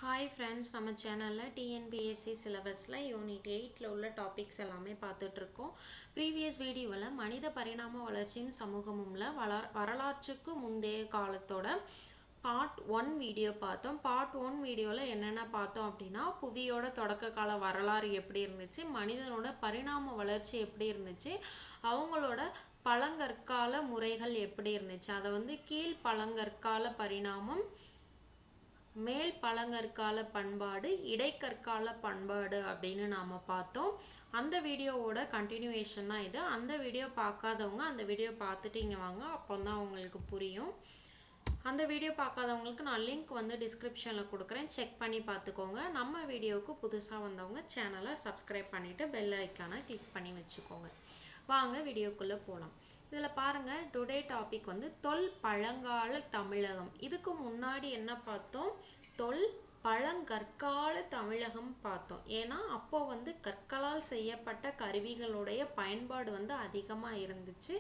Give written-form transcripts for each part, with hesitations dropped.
Hi friends, நம்ம சேனலில் TNPSC சிலபஸில் யூனிட் 8ல் உள்ள டாபிக்ஸ் எல்லாமே பார்த்துட்ருக்கோம். ப்ரீவியஸ் வீடியோவில் மனித பரிணாம வளர்ச்சியும் சமூகமும்ல வரலாற்றுக்கு முந்தைய காலத்தோட பார்ட் 1 வீடியோ பார்த்தோம். பார்ட் 1 வீடியோவில் என்னென்ன பார்த்தோம் அப்படின்னா, புவியோட தொடக்க கால வரலாறு எப்படி இருந்துச்சு, மனிதனோட பரிணாம வளர்ச்சி எப்படி இருந்துச்சு, அவங்களோட பழங்கற்கால முறைகள் எப்படி இருந்துச்சு, அதை கீழ் பழங்கற்கால பரிணாமம், மேல் பழங்கற்கால பண்பாடு, இடைக்கற்கால பண்பாடு அப்படின்னு நாம் பார்த்தோம். அந்த வீடியோவோட கண்டினியூவேஷன் தான் இது. அந்த வீடியோ பார்க்காதவங்க அந்த வீடியோ பார்த்துட்டு இங்கே வாங்க, அப்போ தான் உங்களுக்கு புரியும். அந்த வீடியோ பார்க்காதவங்களுக்கு நான் லிங்க் டிஸ்கிரிப்ஷனில் கொடுக்குறேன், செக் பண்ணி பார்த்துக்கோங்க. நம்ம வீடியோவுக்கு புதுசாக வந்தவங்க சேனலை சப்ஸ்கிரைப் பண்ணிவிட்டு பெல் ஐக்கானை கிளிக் பண்ணி வச்சுக்கோங்க. வாங்க வீடியோக்குள்ளே போகலாம். இதில் பாருங்கள், டுடே டாபிக் தொல் பழங்கால தமிழகம். இதுக்கு முன்னாடி என்ன பார்த்தோம்? தொல் பழங்கற்கால தமிழகம் பார்த்தோம். ஏன்னா அப்போ கற்களால் செய்யப்பட்ட கருவிகளுடைய பயன்பாடு அதிகமாக இருந்துச்சு.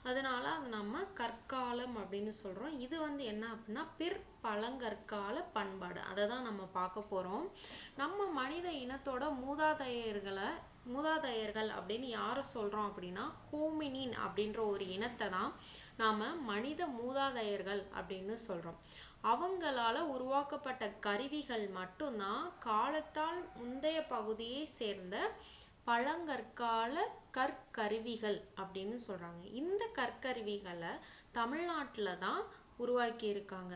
அதனால அது நம்ம கற்காலம் அப்படின்னு சொல்கிறோம். இது என்ன அப்படின்னா பிற்பழங்கற்கால பண்பாடு. அதை தான் நம்ம பார்க்க போகிறோம். நம்ம மனித இனத்தோட மூதாதையர்கள் அப்படின்னு யாரை சொல்கிறோம் அப்படின்னா, ஹோமினின் அப்படின்ற ஒரு இனத்தை தான் நாம் மனித மூதாதையர்கள் அப்படின்னு சொல்கிறோம். அவங்களால உருவாக்கப்பட்ட கருவிகள் மட்டும்தான் காலத்தால் முந்தைய பகுதியை சேர்ந்த பழங்கற்கால கற்கருவிகள் அப்படின்னு சொல்கிறாங்க. இந்த கற்கருவிகளை தமிழ்நாட்டில் தான் உருவாக்கி இருக்காங்க.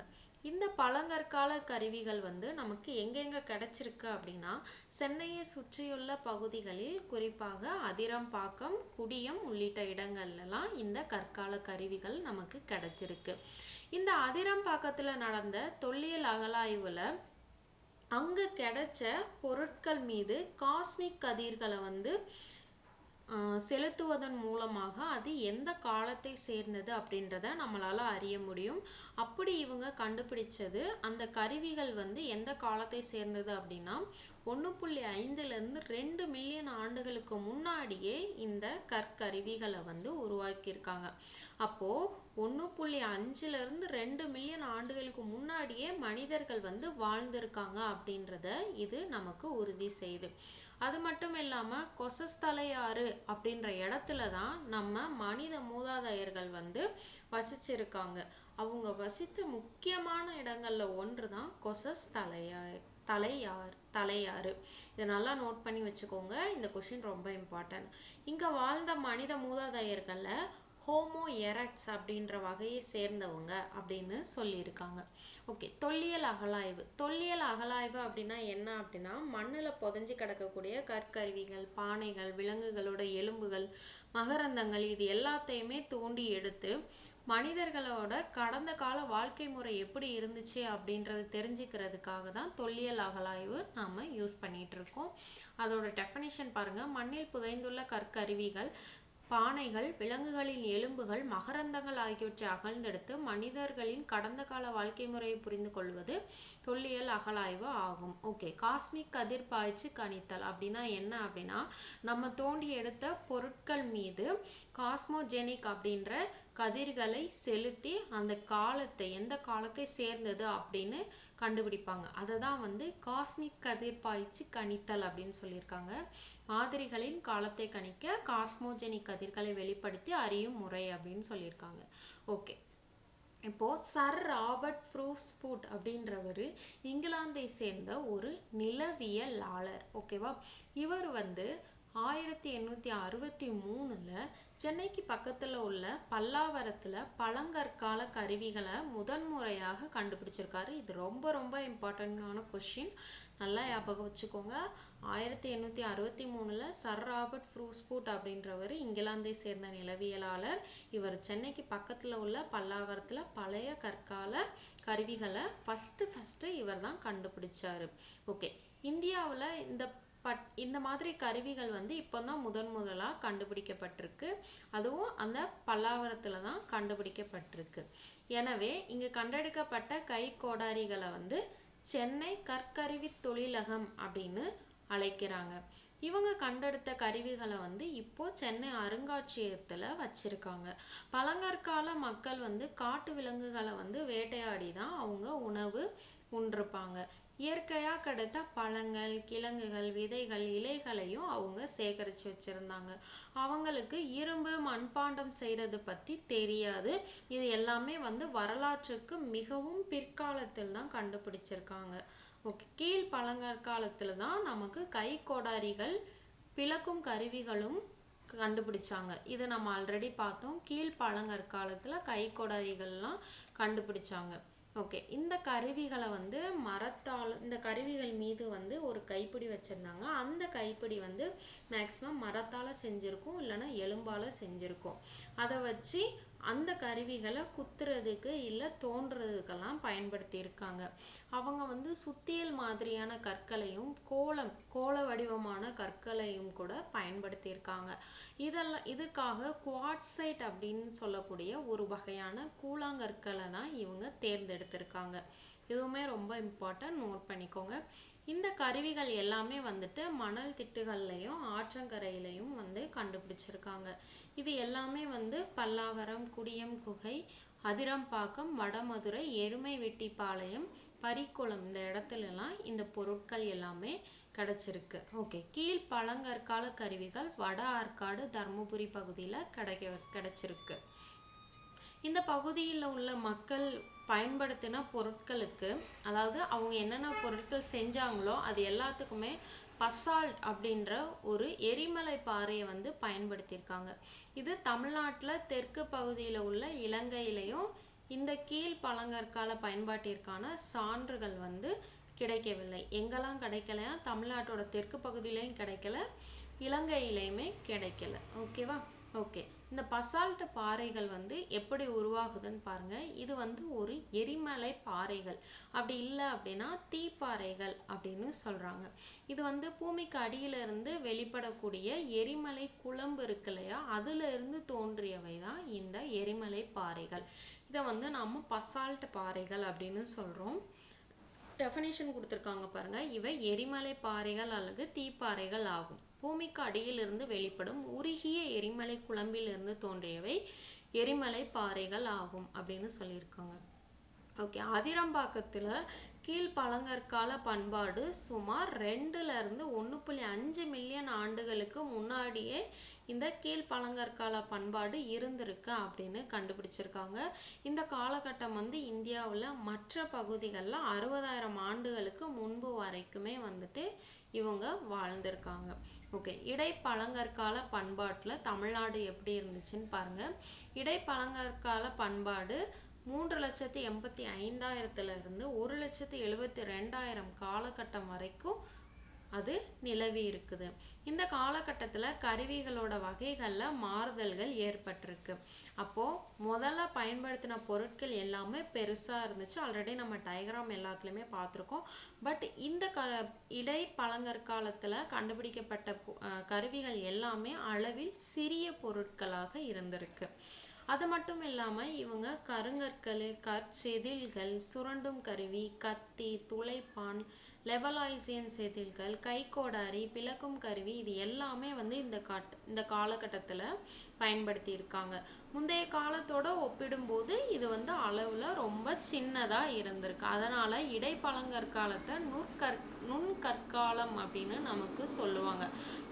இந்த பழங்கற்கால கருவிகள் நமக்கு எங்கெங்கே கிடைச்சிருக்கு அப்படின்னா, சென்னையை சுற்றியுள்ள பகுதிகளில், குறிப்பாக அதிரம்பாக்கம், குடியம் உள்ளிட்ட இடங்கள்லாம் இந்த கற்கால கருவிகள் நமக்கு கிடைச்சிருக்கு. இந்த அதிரம்பாக்கத்தில் நடந்த தொல்லியல் அகழாய்வில் அங்கே கிடைச்ச பொருட்கள் மீது காஸ்மிக் கதிர்களை செலுத்துவதன் மூலமாக அது எந்த காலத்தை சேர்ந்தது அப்படின்றத நம்மளால அறிய முடியும். அப்படி இவங்க கண்டுபிடிச்சது, அந்த கருவிகள் எந்த காலத்தை சேர்ந்தது அப்படின்னா 1.5 2 மில்லியன் ஆண்டுகளுக்கு முன்னாடியே இந்த கற்கருவிகளை உருவாக்கியிருக்காங்க. அப்போ 1.5 2 மில்லியன் ஆண்டுகளுக்கு முன்னாடியே மனிதர்கள் வாழ்ந்திருக்காங்க அப்படின்றத இது நமக்கு உறுதி செய்யுது. அது மட்டும் இல்லாமல் கொசஸ்தலையாறு அப்படின்ற இடத்துல தான் நம்ம மனித மூதாதையர்கள் வசிச்சிருக்காங்க. அவங்க வசித்த முக்கியமான இடங்கள்ல ஒன்று தான் தலையாறு. இதை நல்லா நோட் பண்ணி வச்சுக்கோங்க. இந்த கொஸ்டின் ரொம்ப இம்பார்ட்டன்ட். இங்க வாழ்ந்த மனித மூதாதையர்கள்ல ஹோமோ எரெக்ட்ஸ் அப்படின்ற வகையை சேர்ந்தவங்க அப்படின்னு சொல்லியிருக்காங்க. ஓகே, தொல்லியல் அகழாய்வு அப்படின்னா என்ன அப்படின்னா, மண்ணில் புதைஞ்சு கிடக்கக்கூடிய கற்கருவிகள், பானைகள், விலங்குகளோட எலும்புகள், மகரந்தங்கள், இது எல்லாத்தையுமே தோண்டி எடுத்து மனிதர்களோட கடந்த கால வாழ்க்கை முறை எப்படி இருந்துச்சு அப்படின்றத தெரிஞ்சுக்கிறதுக்காக தான் தொல்லியல் அகழாய்வு நாம் யூஸ் பண்ணிட்டு இருக்கோம். அதோட டெஃபினிஷன் பாருங்க. மண்ணில் புதைந்துள்ள கற்கருவிகள், பானைகள், விலங்குகளின் எலும்புகள், மகரந்தங்கள் ஆகியவற்றை அகழ்ந்தெடுத்து மனிதர்களின் கடந்த கால வாழ்க்கை முறையை புரிந்து கொள்வது தொல்லியல் அகழாய்வு ஆகும். ஓகே, காஸ்மிக் கதிர் பாய்ச்சி கணித்தல் அப்படின்னா என்ன அப்படின்னா, நம்ம தோண்டி எடுத்த பொருட்கள் மீது காஸ்மோஜெனிக் அப்படின்ற கதிர்களை செலுத்தி அந்த காலத்தை, எந்த காலத்தை சேர்ந்தது அப்படின்னு கண்டுபிடிப்பாங்க. அதை தான் காஸ்மிக் கதிர் பாய்ச்சி கணித்தல் அப்படின்னு சொல்லியிருக்காங்க. மாதிரிகளின் காலத்தை கணிக்க காஸ்மோஜெனிக் கதிர்களை வெளிப்படுத்தி அறியும் முறை அப்படின்னு சொல்லியிருக்காங்க. ஓகே, இப்போ சர் ராபர்ட் ப்ரூஸ்பூட் அப்படின்றவர் இங்கிலாந்தை சேர்ந்த ஒரு நிலவியலாளர். ஓகேவா? இவர் 1863 சென்னைக்கு பக்கத்தில் உள்ள பல்லாவரத்தில் பழங்கற்கால கருவிகளை முதன்முறையாக கண்டுபிடிச்சிருக்காரு. இது ரொம்ப ரொம்ப இம்பார்ட்டண்டான கொஸ்டின், நல்லா ஞாபகம் வச்சுக்கோங்க. 1863 சர் ராபர்ட் ப்ரூஸ்பூட் அப்படின்றவர் இங்கிலாந்தை சேர்ந்த நிலவியலாளர். இவர் சென்னைக்கு பக்கத்தில் உள்ள பல்லாவரத்தில் பழைய கற்கால கருவிகளை ஃபஸ்ட்டு இவர் தான் கண்டுபிடிச்சாரு. ஓகே, இந்தியாவில் இந்த மாதிரி கருவிகள் இப்போ தான் முதலாக கண்டுபிடிக்கப்பட்டிருக்கு. அதுவும் அந்த பல்லாவரத்தில் தான் கண்டுபிடிக்கப்பட்டிருக்கு. எனவே இங்கு கண்டெடுக்கப்பட்ட கை கோடாரிகளை சென்னை கற்கருவி தொழிலகம் அப்படின்னு அழைக்கிறாங்க. இவங்க கண்டெடுத்த கருவிகளை இப்போ சென்னை அருங்காட்சியகத்தில் வச்சிருக்காங்க. பழங்கற்கால மக்கள் காட்டு விலங்குகளை வேட்டையாடி தான் அவங்க உணவு உண்டிருப்பாங்க. இயற்கையா கிடைத்த பழங்கள், கிழங்குகள், விதைகள், இலைகளையும் அவங்க சேகரிச்சு வச்சிருந்தாங்க. அவங்களுக்கு இரும்பு, மண்பாண்டம் செய்யறது பத்தி தெரியாது. இது எல்லாமே வந்து வரலாற்றுக்கு மிகவும் பிற்காலத்தில் தான் கண்டுபிடிச்சிருக்காங்க. ஓகே, கீழ் பழங்கற்காலத்துல தான் நமக்கு கை கோடாரிகள், பிளக்கும் கருவிகளும் கண்டுபிடிச்சாங்க. இது நம்ம ஆல்ரெடி பார்த்தோம். கீழ் பழங்கற்காலத்துல கை கோடாரிகள்லாம் கண்டுபிடிச்சாங்க. ஓகே, இந்த கருவிகளை வந்து மரத்தால், இந்த கருவிகள் மீது வந்து ஒரு கைப்பிடி வச்சிருந்தாங்க. அந்த கைப்பிடி வந்து மேக்சிமம் மரத்தால செஞ்சிருக்கும், இல்லைன்னா எலும்பால செஞ்சிருக்கும். அதை வச்சு அந்த கருவிகளை குத்துறதுக்கு இல்லை தோன்றதுக்கெல்லாம் பயன்படுத்தி இருக்காங்க. அவங்க வந்து சுத்தியல் மாதிரியான கற்களையும் கோள வடிவமான கற்களையும் கூட பயன்படுத்தி இருக்காங்க. இதுக்காக குவாட்சைட் அப்படின்னு சொல்லக்கூடிய ஒரு வகையான கூழாங்கற்களை தான் இவங்க தேர்ந்தெடுத்திருக்காங்க. இதுவுமே ரொம்ப இம்பார்ட்டன்ட், நோட் பண்ணிக்கோங்க. இந்த கருவிகள் எல்லாமே வந்துட்டு மணல் திட்டுகள்லையும் ஆற்றங்கரையிலையும் வந்து கண்டுபிடிச்சிருக்காங்க. இது எல்லாமே வந்து பல்லாவரம், குடியம் குகை, அதிரம்பாக்கம், வடமதுரை, எருமைவெட்டிப்பாளையம், பரிக்குளம் இந்த இடத்துலலாம் இந்த பொருட்கள் எல்லாமே கிடைச்சிருக்கு. ஓகே, கீழ் பழங்கற்கால கருவிகள் வட ஆற்காடு, தர்மபுரி பகுதியில் கிடைச்சிருக்கு. இந்த பகுதியில் உள்ள மக்கள் பயன்படுத்தின பொருட்களுக்கு, அதாவது அவங்க என்னென்ன பொருட்கள் செஞ்சாங்களோ அது எல்லாத்துக்குமே பசால்ட் அப்படின்ற ஒரு எரிமலை பாறையை வந்து பயன்படுத்தியிருக்காங்க. இது தமிழ்நாட்டில் தெற்கு பகுதியில் உள்ள இலங்கையிலையும் இந்த கீழ் பழங்கற்கால பயன்பாட்டிற்கான சான்றுகள் வந்து கிடைக்கவில்லை. எங்கெல்லாம் கிடைக்கலையா, தமிழ்நாட்டோட தெற்கு பகுதியிலையும் கிடைக்கல, இலங்கையிலையுமே கிடைக்கல. ஓகேவா? ஓகே, இந்த பசால்ட் பாறைகள் வந்து எப்படி உருவாகுதுன்னு பாருங்க. இது வந்து ஒரு எரிமலை பாறைகள், அப்படி இல்லை அப்படின்னா தீப்பாறைகள் அப்படின்னு சொல்றாங்க. இது வந்து பூமிக்கு அடியில இருந்து வெளிப்படக்கூடிய எரிமலை குழம்பு இருக்கு இல்லையா, அதுல இருந்து தோன்றியவை தான் இந்த எரிமலை பாறைகள். இதை வந்து நாம பசால்ட் பாறைகள் அப்படின்னு சொல்றோம். டெஃபினிஷன் கொடுத்துருக்காங்க பாருங்க. இவை எரிமலை பாறைகள் அல்லது தீப்பாறைகள் ஆகும். பூமிக்கு அடியிலிருந்து வெளிப்படும் உருகிய எரிமலை குழம்பிலிருந்து தோன்றியவை எரிமலை பாறைகள் ஆகும் அப்படின்னு சொல்லியிருக்காங்க. ஓகே, அதிரம்பாக்கத்தில் கீழ் பழங்கற்கால பண்பாடு சுமார் 2லிருந்து 1.5 மில்லியன் ஆண்டுகளுக்கு முன்னாடியே இந்த கீழ் பழங்கற்கால பண்பாடு இருந்திருக்கு அப்படின்னு கண்டுபிடிச்சிருக்காங்க. இந்த காலகட்டம் வந்து இந்தியாவில் மற்ற பகுதிகளில் 60,000 ஆண்டுகளுக்கு முன்பு வரைக்குமே வந்துட்டு இவங்க வாழ்ந்திருக்காங்க. ஓகே, இடைப்பழங்கற்கால பண்பாட்டில் தமிழ்நாடு எப்படி இருந்துச்சுன்னு பாருங்க. இடைப்பழங்கற்கால பண்பாடு 3,85,000 1,72,000 காலகட்டம் வரைக்கும் அது நிலவி இருக்குது. இந்த காலகட்டத்தில் கருவிகளோட வகைகளில் மாறுதல்கள் ஏற்பட்டிருக்கு. அப்போ முதல்ல பயன்படுத்தின பொருட்கள் எல்லாமே பெருசா இருந்துச்சு. ஆல்ரெடி நம்ம டயக்ராம் எல்லாத்துலேயுமே பார்த்துருக்கோம். பட் இந்த இடை பழங்கற்காலத்தில் கண்டுபிடிக்கப்பட்ட கருவிகள் எல்லாமே அளவில் சிறிய பொருட்களாக இருந்திருக்கு. அது மட்டும் இல்லாமல் இவங்க கருங்கற்கள், கற்செதில்கள், சுரண்டும் கருவி, கத்தி, துளைப்பான், லெவலாய்சியன் செதில்கள், கைக்கோடாரி, பிளக்கும் கருவி, இது எல்லாமே வந்து இந்த காலகட்டத்தில் பயன்படுத்தி இருக்காங்க. முந்தைய காலத்தோட ஒப்பிடும்போது இது வந்து அளவில் ரொம்ப சின்னதாக இருந்திருக்கு. அதனால் இடைப்பழங்கற்காலத்தை நுண்கற்காலம் அப்படின்னு நமக்கு சொல்லுவாங்க,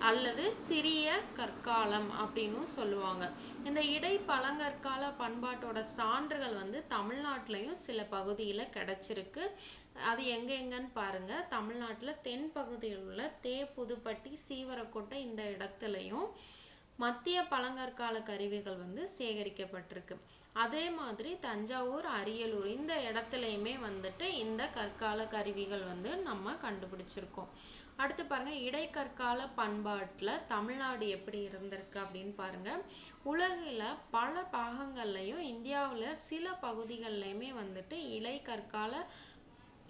அல்லது சிறிய கற்காலம் அப்படின்னு சொல்லுவாங்க. இந்த இடைப்பழங்கற்கால பண்பாட்டோட சான்றுகள் வந்து தமிழ்நாட்டிலையும் சில பகுதியில் கிடைச்சிருக்கு. அது எங்கன்னு பாருங்க. தமிழ்நாட்டில் தென் பகுதியில் உள்ள புதுப்பட்டி, சீவரக்கோட்டை இந்த இடத்துலையும் மத்திய பழங்கற்கால கருவிகள் வந்து சேகரிக்கப்பட்டிருக்கு. அதே மாதிரி தஞ்சாவூர், அரியலூர் இந்த இடத்துலையுமே வந்துட்டு இந்த கற்கால கருவிகள் வந்து நம்ம கண்டுபிடிச்சிருக்கோம். அடுத்து பாருங்க, இடைக்கற்கால பண்பாட்டில் தமிழ்நாடு எப்படி இருந்திருக்கு அப்படின்னு பாருங்க. உலகில் பல பாகங்கள்லையும் இந்தியாவில் சில பகுதிகள்லையுமே வந்துட்டு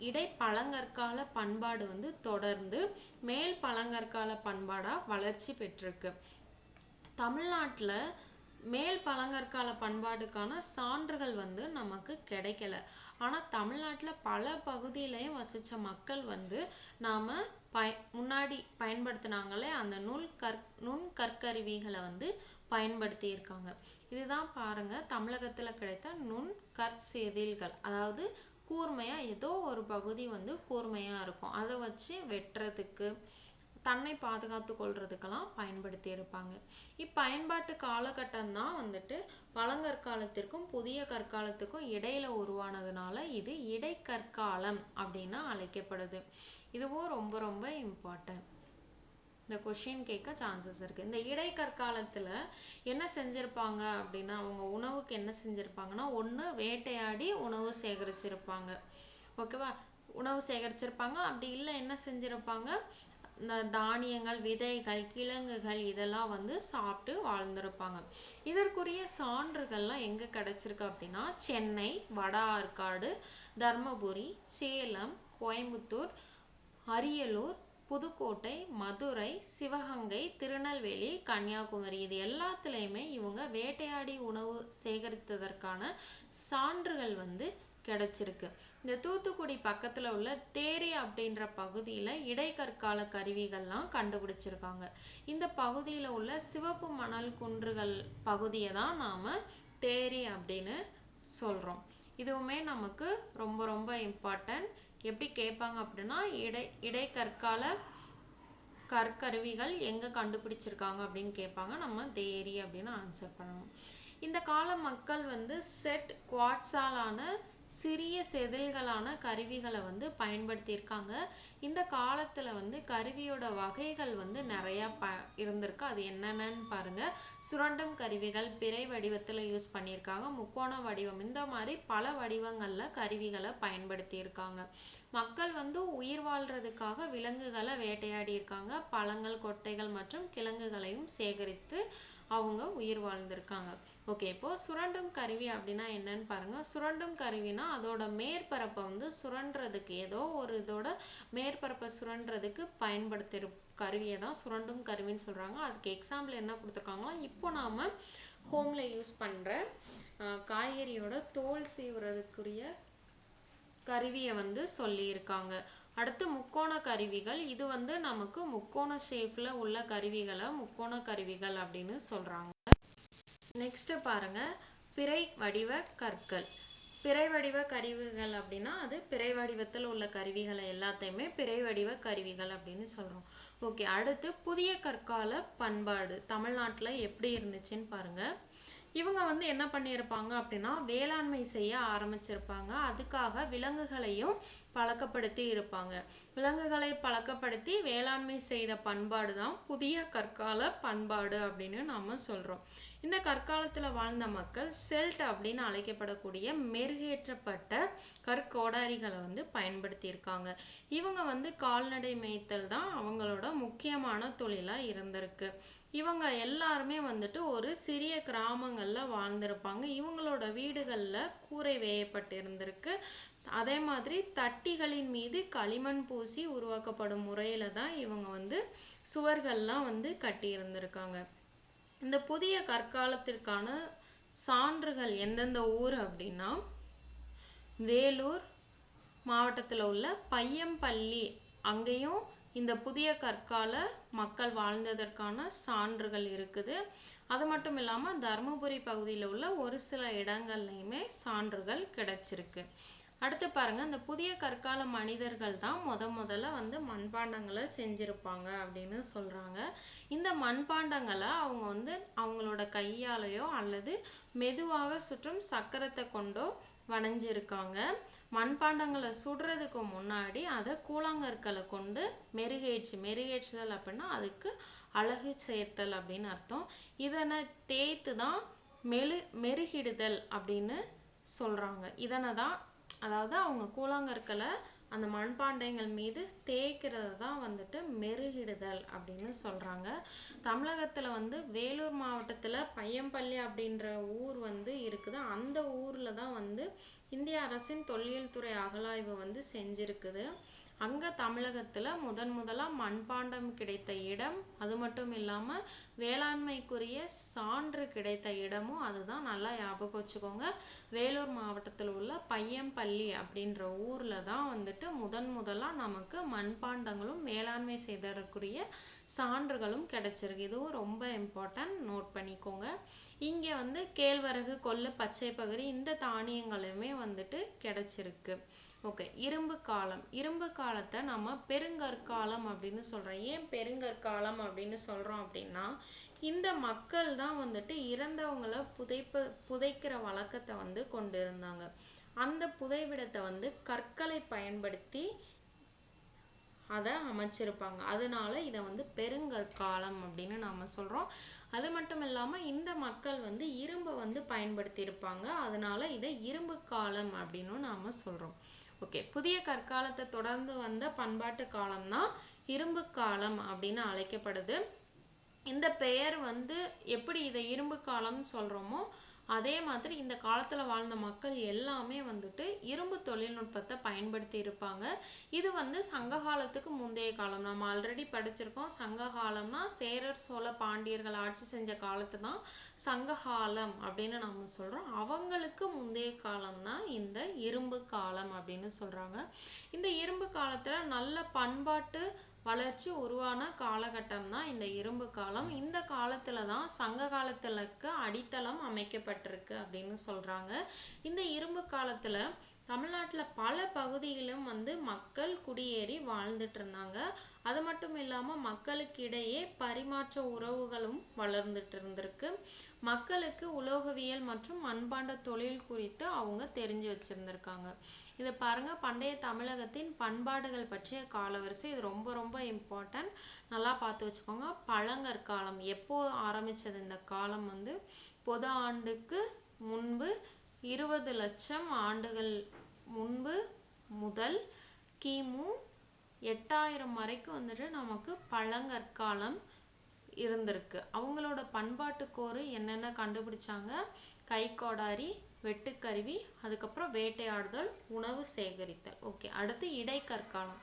இடைப்பழங்கற்கால பண்பாடு வந்து தொடர்ந்து மேல் பழங்கற்கால பண்பாடா வளர்ச்சி பெற்றிருக்கு. தமிழ்நாட்டில் மேல் பழங்கற்கால பண்பாடுக்கான சான்றுகள் வந்து நமக்கு கிடைக்கல. ஆனால் தமிழ்நாட்டில் பல பகுதியிலையும் வசித்த மக்கள் வந்து நாம் முன்னாடி பயன்படுத்தினாங்களே அந்த நுண்கற்கருவிகளை வந்து பயன்படுத்தி இருக்காங்க. இதுதான் பாருங்க தமிழகத்தில் கிடைத்த நுண்கற்செதில்கள், அதாவது கூர்மையாக ஏதோ ஒரு பகுதி வந்து கூர்மையாக இருக்கும், அதை வச்சு வெட்டுறதுக்கு தன்னை பாதுகாத்து கொள்றதுக்கெல்லாம் பயன்படுத்தி இருப்பாங்க. இப்பயன்பாட்டு காலகட்டம் தான் வந்துட்டு பழங்கற்காலத்திற்கும் புதிய கற்காலத்துக்கும் இடையில உருவானதுனால இது இடைக்கற்காலம் அப்படின்னு அழைக்கப்படுது. இதுவும் ரொம்ப ரொம்ப இம்பார்ட்டன்ட். இந்த கொஷின் கேட்க சான்சஸ் இருக்கு. இந்த இடைக்கற்காலத்துல என்ன செஞ்சிருப்பாங்க அப்படின்னா, அவங்க உணவுக்கு என்ன செஞ்சிருப்பாங்கன்னா, ஒன்று வேட்டையாடி உணவு சேகரிச்சிருப்பாங்க. ஓகேவா, உணவு சேகரிச்சிருப்பாங்க. அப்படி இல்லை என்ன செஞ்சிருப்பாங்க, இந்த தானியங்கள், விதைகள், கிழங்குகள் இதெல்லாம் வந்து சாப்பிட்டு வாழ்ந்திருப்பாங்க. இதற்குரிய சான்றுகள்லாம் எங்கே கிடைச்சிருக்கு அப்படின்னா, சென்னை, வட ஆற்காடு, தர்மபுரி, சேலம், கோயம்புத்தூர், அரியலூர், புதுக்கோட்டை, மதுரை, சிவகங்கை, திருநெல்வேலி, கன்னியாகுமரி இது எல்லாத்துலேயுமே இவங்க வேட்டையாடி உணவு சேகரித்ததற்கான சான்றுகள் வந்து கிடைச்சிருக்கு. இந்த தூத்துக்குடி பக்கத்தில் உள்ள தேரி அப்படின்ற பகுதியில் இடைக்கற்கால கருவிகள்லாம் கண்டுபிடிச்சிருக்காங்க. இந்த பகுதியில் உள்ள சிவப்பு மணல் குன்றுகள் பகுதியை தான் நாம் தேரி அப்படின்னு சொல்கிறோம். இதுவுமே நமக்கு ரொம்ப ரொம்ப இம்பார்ட்டன்ட். எப்படி கேட்பாங்க அப்படின்னா, இடைக்கற்கால கற்கருவிகள் எங்கே கண்டுபிடிச்சிருக்காங்க அப்படின்னு கேட்பாங்க. நம்ம தேரி அப்படின்னு ஆன்சர் பண்ணணும். இந்த கால மக்கள் வந்து செட் குவாட்ஸாலான சிறிய செதில்களான கருவிகளை வந்து பயன்படுத்தியிருக்காங்க. இந்த காலத்தில் வந்து கருவியோட வகைகள் வந்து நிறையா இருந்திருக்கு. அது என்னென்னு பாருங்க. சுரண்டும் கருவிகள் பிறை வடிவத்தில் யூஸ் பண்ணியிருக்காங்க. முக்கோண வடிவம், இந்த மாதிரி பல வடிவங்களில் கருவிகளை பயன்படுத்தியிருக்காங்க. மக்கள் வந்து உயிர் வாழ்றதுக்காக விலங்குகளை வேட்டையாடி இருக்காங்க. பழங்கள், கொட்டைகள் மற்றும் கிழங்குகளையும் சேகரித்து அவங்க உயிர் வாழ்ந்திருக்காங்க. ஓகே, இப்போ சுரண்டும் கருவி அப்படின்னா என்னன்னு பாருங்க. சுரண்டும் கருவினா அதோட மேற்பரப்பை வந்து சுரண்டுறதுக்கு, ஏதோ ஒரு இதோட மேற்பரப்பை சுரண்டுறதுக்கு பயன்படுத்துகிற கருவியை தான் சுரண்டும் கருவின்னு சொல்றாங்க. அதுக்கு எக்ஸாம்பிள் என்ன கொடுத்துருக்காங்களா, இப்போ நாம ஹோம்ல யூஸ் பண்ற காய்கறியோட தோல் சீவுறதுக்குரிய கருவியை வந்து சொல்லியிருக்காங்க. அடுத்து முக்கோண கருவிகள். இது வந்து நமக்கு முக்கோண ஷேப்ல உள்ள கருவிகளை முக்கோண கருவிகள் அப்படின்னு சொல்றாங்க. நெக்ஸ்ட் பாருங்க, பிறை வடிவ கற்கள். பிறை வடிவ கருவிகள் அப்படின்னா அது பிறை வடிவத்தில் உள்ள கருவிகளை எல்லாத்தையுமே பிறை வடிவ கருவிகள் அப்படின்னு சொல்றோம். ஓகே, அடுத்து புதிய கற்கால பண்பாடு தமிழ்நாட்டில் எப்படி இருந்துச்சுன்னு பாருங்க. இவங்க வந்து என்ன பண்ணியிருப்பாங்க அப்படின்னா, வேளாண்மை செய்ய ஆரம்பிச்சிருப்பாங்க. அதுக்காக விலங்குகளையும் பழக்கப்படுத்தி இருப்பாங்க. விலங்குகளை பழக்கப்படுத்தி வேளாண்மை செய்த பண்பாடு தான் புதிய கற்கால பண்பாடு அப்படின்னு நாம சொல்றோம். இந்த கற்காலத்தில் வாழ்ந்த மக்கள் செல்ட் அப்படின்னு அழைக்கப்படக்கூடிய மெருகேற்றப்பட்ட கற்கோடாரிகளை வந்து பயன்படுத்தி இருக்காங்க. இவங்க வந்து கால்நடை மேய்த்தல் தான் அவங்களோட முக்கியமான தொழிலாக இருந்திருக்கு. இவங்க எல்லாருமே வந்துட்டு ஒரு சிறிய கிராமங்களில் வாழ்ந்திருப்பாங்க. இவங்களோட வீடுகளில் கூரை வேயப்பட்டு இருந்திருக்கு. அதே மாதிரி தட்டிகளின் மீது களிமண் பூசி உருவாக்கப்படும் முறையில தான் இவங்க வந்து சுவர்கள்லாம் வந்து கட்டி இருந்திருக்காங்க. இந்த புதிய கற்காலத்திற்கான சான்றுகள் எந்தெந்த ஊர் அப்படின்னா, வேலூர் மாவட்டத்தில் உள்ள பையம்பள்ளி, அங்கேயும் இந்த புதிய கற்கால மக்கள் வாழ்ந்ததற்கான சான்றுகள் இருக்குது. அது மட்டும் இல்லாமல் தர்மபுரி பகுதியில் உள்ள ஒரு சில இடங்கள்லையுமே சான்றுகள் கிடைச்சிருக்கு. அடுத்து பாருங்க, இந்த புதிய கற்கால மனிதர்கள் தான் முதல்ல வந்து மண்பாண்டங்களை செஞ்சிருப்பாங்க அப்படின்னு சொல்றாங்க. இந்த மண்பாண்டங்களை அவங்க வந்து அவங்களோட கையாலையோ அல்லது மெதுவாக சுற்றும் சக்கரத்தை கொண்டோ வணைஞ்சிருக்காங்க. மண்பாண்டங்களை சுடுறதுக்கு முன்னாடி அதை கூழாங்கற்களை கொண்டு மெருகேற்றுதல் அப்படின்னா அதுக்கு அழகு சேர்த்தல் அப்படின்னு அர்த்தம். இதனை தேய்த்து தான் மெருகிடுதல் அப்படின்னு சொல்றாங்க. இதனை தான், அதாவது அவங்க கூழாங்கற்களை அந்த மண்பாண்டங்கள் மீது தேய்க்கிறது தான் வந்துட்டு மெருகிடுதல் அப்படின்னு சொல்றாங்க. தமிழகத்துல வந்து வேலூர் மாவட்டத்துல பையம்பள்ளி அப்படின்ற ஊர் வந்து இருக்குது. அந்த ஊர்ல தான் வந்து இந்திய அரசின் தொல்லியல் துறை அகழாய்வு வந்து செஞ்சிருக்குது. அங்கே தமிழகத்தில் முதலாக மண்பாண்டம் கிடைத்த இடம், அது மட்டும் இல்லாமல் வேளாண்மைக்குரிய சான்று கிடைத்த இடமும் அதுதான். நல்லா ஞாபகம் வச்சுக்கோங்க. வேலூர் மாவட்டத்தில் உள்ள பையம்பள்ளி அப்படின்ற ஊரில் தான் வந்துட்டு முதலாக நமக்கு மண்பாண்டங்களும் வேளாண்மை செய்ததற்குரிய சான்றுகளும் கிடைச்சிருக்கு. இதுவும் ரொம்ப இம்பார்ட்டன்ட், நோட் பண்ணிக்கோங்க. இங்கே வந்து கேழ்வரகு, கொள்ளு, பச்சை பயிறு இந்த தானியங்களுமே வந்துட்டு கிடைச்சிருக்கு. ஓகே, இரும்பு காலம். இரும்பு காலத்தை நம்ம பெருங்கற்காலம் அப்படின்னு சொல்கிறோம். ஏன் பெருங்கற்காலம் அப்படின்னு சொல்கிறோம் அப்படின்னா, இந்த மக்கள் தான் வந்துட்டு இறந்தவங்களை புதைக்கிற வழக்கத்தை வந்து கொண்டு இருந்தாங்க. அந்த புதைவிடத்தை வந்து கற்களை பயன்படுத்தி அதை அமைச்சிருப்பாங்க. அதனால இதை வந்து பெருங்கற்காலம் அப்படின்னு நாம சொல்கிறோம். அது மட்டும் இல்லாமல் இந்த மக்கள் வந்து இரும்பை வந்து பயன்படுத்தி இருப்பாங்க. அதனால இதை இரும்பு காலம் அப்படின்னு நாம சொல்கிறோம். ஓகே, புதிய கற்காலத்தை தொடர்ந்து வந்த பண்பாட்டு காலம் தான் இரும்பு காலம் அப்படின்னு அழைக்கப்படுது. இந்த பெயர் வந்து எப்படி இதை இரும்பு காலம்னு சொல்கிறோமோ அதே மாதிரி இந்த காலத்தில் வாழ்ந்த மக்கள் எல்லாமே வந்துட்டு இரும்பு தொழில்நுட்பத்தை பயன்படுத்தி இருப்பாங்க. இது வந்து சங்க காலத்துக்கு முந்தைய காலம். நம்ம ஆல்ரெடி படிச்சிருக்கோம். சங்க காலம்னா சேரர், சோழ, பாண்டியர்கள் ஆட்சி செஞ்ச காலத்து தான் சங்க காலம் அப்படின்னு நம்ம சொல்கிறோம். அவங்களுக்கு முந்தைய காலம் தான் இந்த இரும்பு காலம் அப்படின்னு சொல்கிறாங்க. இந்த இரும்பு காலத்தில் நல்ல பண்பாட்டு வளர்ச்சி உருவான காலகட்டம் தான் இந்த இரும்பு காலம். இந்த காலத்துல தான் சங்க காலத்துலக்கு அடித்தளம் அமைக்கப்பட்டிருக்கு அப்படின்னு சொல்றாங்க. இந்த இரும்பு காலத்துல தமிழ்நாட்டில் பல பகுதியிலும் வந்து மக்கள் குடியேறி வாழ்ந்துட்டு இருந்தாங்க. அது மட்டும் இல்லாமல் மக்களுக்கு இடையே பரிமாற்ற உறவுகளும் வளர்ந்துட்டு இருந்திருக்கு. மக்களுக்கு உலோகவியல் மற்றும் மண்பாண்ட தொழில் குறித்து அவங்க தெரிஞ்சு வச்சிருந்திருக்காங்க. இதை பாருங்க, பண்டைய தமிழகத்தின் பண்பாடுகள் பற்றிய காலவரிசை. இது ரொம்ப ரொம்ப இம்பார்ட்டன்ட், நல்லா பார்த்து வச்சுக்கோங்க. பழங்கற்காலம் எப்போ ஆரம்பிச்சது? இந்த காலம் வந்து பொது ஆண்டுக்கு முன்பு 20 லட்சம் ஆண்டுகள் முன்பு முதல் கிமு 8000 வரைக்கும் வந்துட்டு நமக்கு பழங்கற்காலம் இருந்திருக்கு. அவங்களோட பண்பாட்டுக்கோரு என்னென்ன கண்டுபிடிச்சாங்க? கைக்கோடாரி, வெட்டுக்கருவி, அதுக்கப்புறம் வேட்டையாடுதல், உணவு சேகரித்தல். ஓகே, அடுத்து இடைக்கற்காலம்.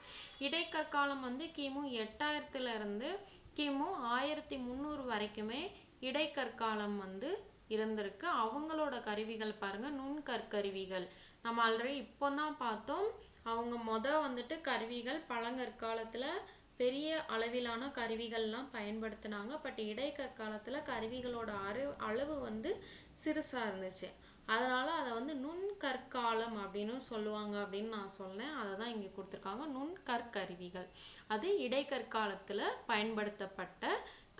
இடைக்கற்காலம் வந்து கிமு 8000 இருந்து கிமு 1300 வரைக்குமே இடைக்கற்காலம் வந்து இருந்திருக்கு. அவங்களோட கருவிகள் பாருங்க, நுண்கற்கருவிகள். நம்ம ஆல்ரெடி இப்போ தான் பார்த்தோம். அவங்க வந்துட்டு கருவிகள் பழங்கற்காலத்துல பெரிய அளவிலான கருவிகள்லாம் பயன்படுத்தினாங்க. பட் இடைக்கற்காலத்துல கருவிகளோட அளவு வந்து சிறுசா இருந்துச்சு. அதனால அதை வந்து நுண்கற்காலம் அப்படின்னு சொல்லுவாங்க அப்படின்னு நான் சொன்னேன். அதை தான் இங்கே கொடுத்துருக்காங்க, நுண்கற்கருவிகள். அது இடைக்கற்காலத்துல பயன்படுத்தப்பட்ட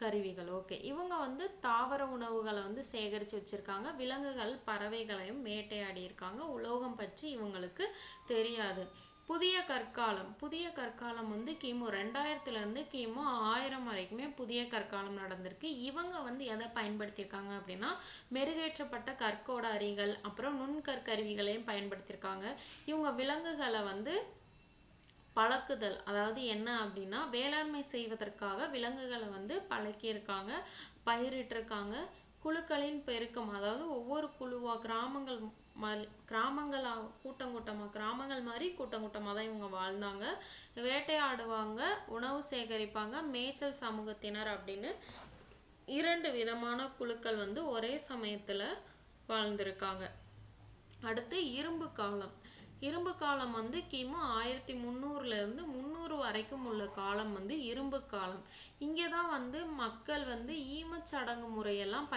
கருவிகள். ஓகே, இவங்க வந்து தாவர உணவுகளை வந்து சேகரித்து வச்சிருக்காங்க. விலங்குகள், பறவைகளையும் வேட்டையாடி இருக்காங்க. உலோகம் பற்றி இவங்களுக்கு தெரியாது. புதிய கற்காலம் வந்து கிமு 2000 இருந்து கிமு 1000 வரைக்குமே புதிய கற்காலம் நடந்திருக்கு. இவங்க வந்து எதை பயன்படுத்தியிருக்காங்க அப்படின்னா மெருகேற்றப்பட்ட கற்கோடாரிகள், அப்புறம் நுண்கற்கருவிகளையும் பயன்படுத்தியிருக்காங்க. இவங்க விலங்குகளை வந்து பழக்குதல், அதாவது என்ன அப்படின்னா வேளாண்மை செய்வதற்காக விலங்குகளை வந்து பழக்கியிருக்காங்க, பயிரிட்டிருக்காங்க. குழுக்களின் பெருக்கம், அதாவது ஒவ்வொரு குழுவா கிராமங்கள் கிராமங்கள் மாதிரி கூட்டமாக தான் இவங்க வாழ்ந்தாங்க. வேட்டையாடுவாங்க, உணவு சேகரிப்பாங்க, மேய்ச்சல் சமூகத்தினர் அப்படின்னு 2 விதமான குழுக்கள் வந்து ஒரே சமயத்துல வாழ்ந்திருக்காங்க. அடுத்து இரும்பு காலம் வந்து கிமு 1300 இருந்து 300 வரைக்கும் உள்ள காலம் வந்து இரும்பு காலம். இங்கேதான் வந்து மக்கள் வந்து ஈமச்சடங்கு முறையெல்லாம்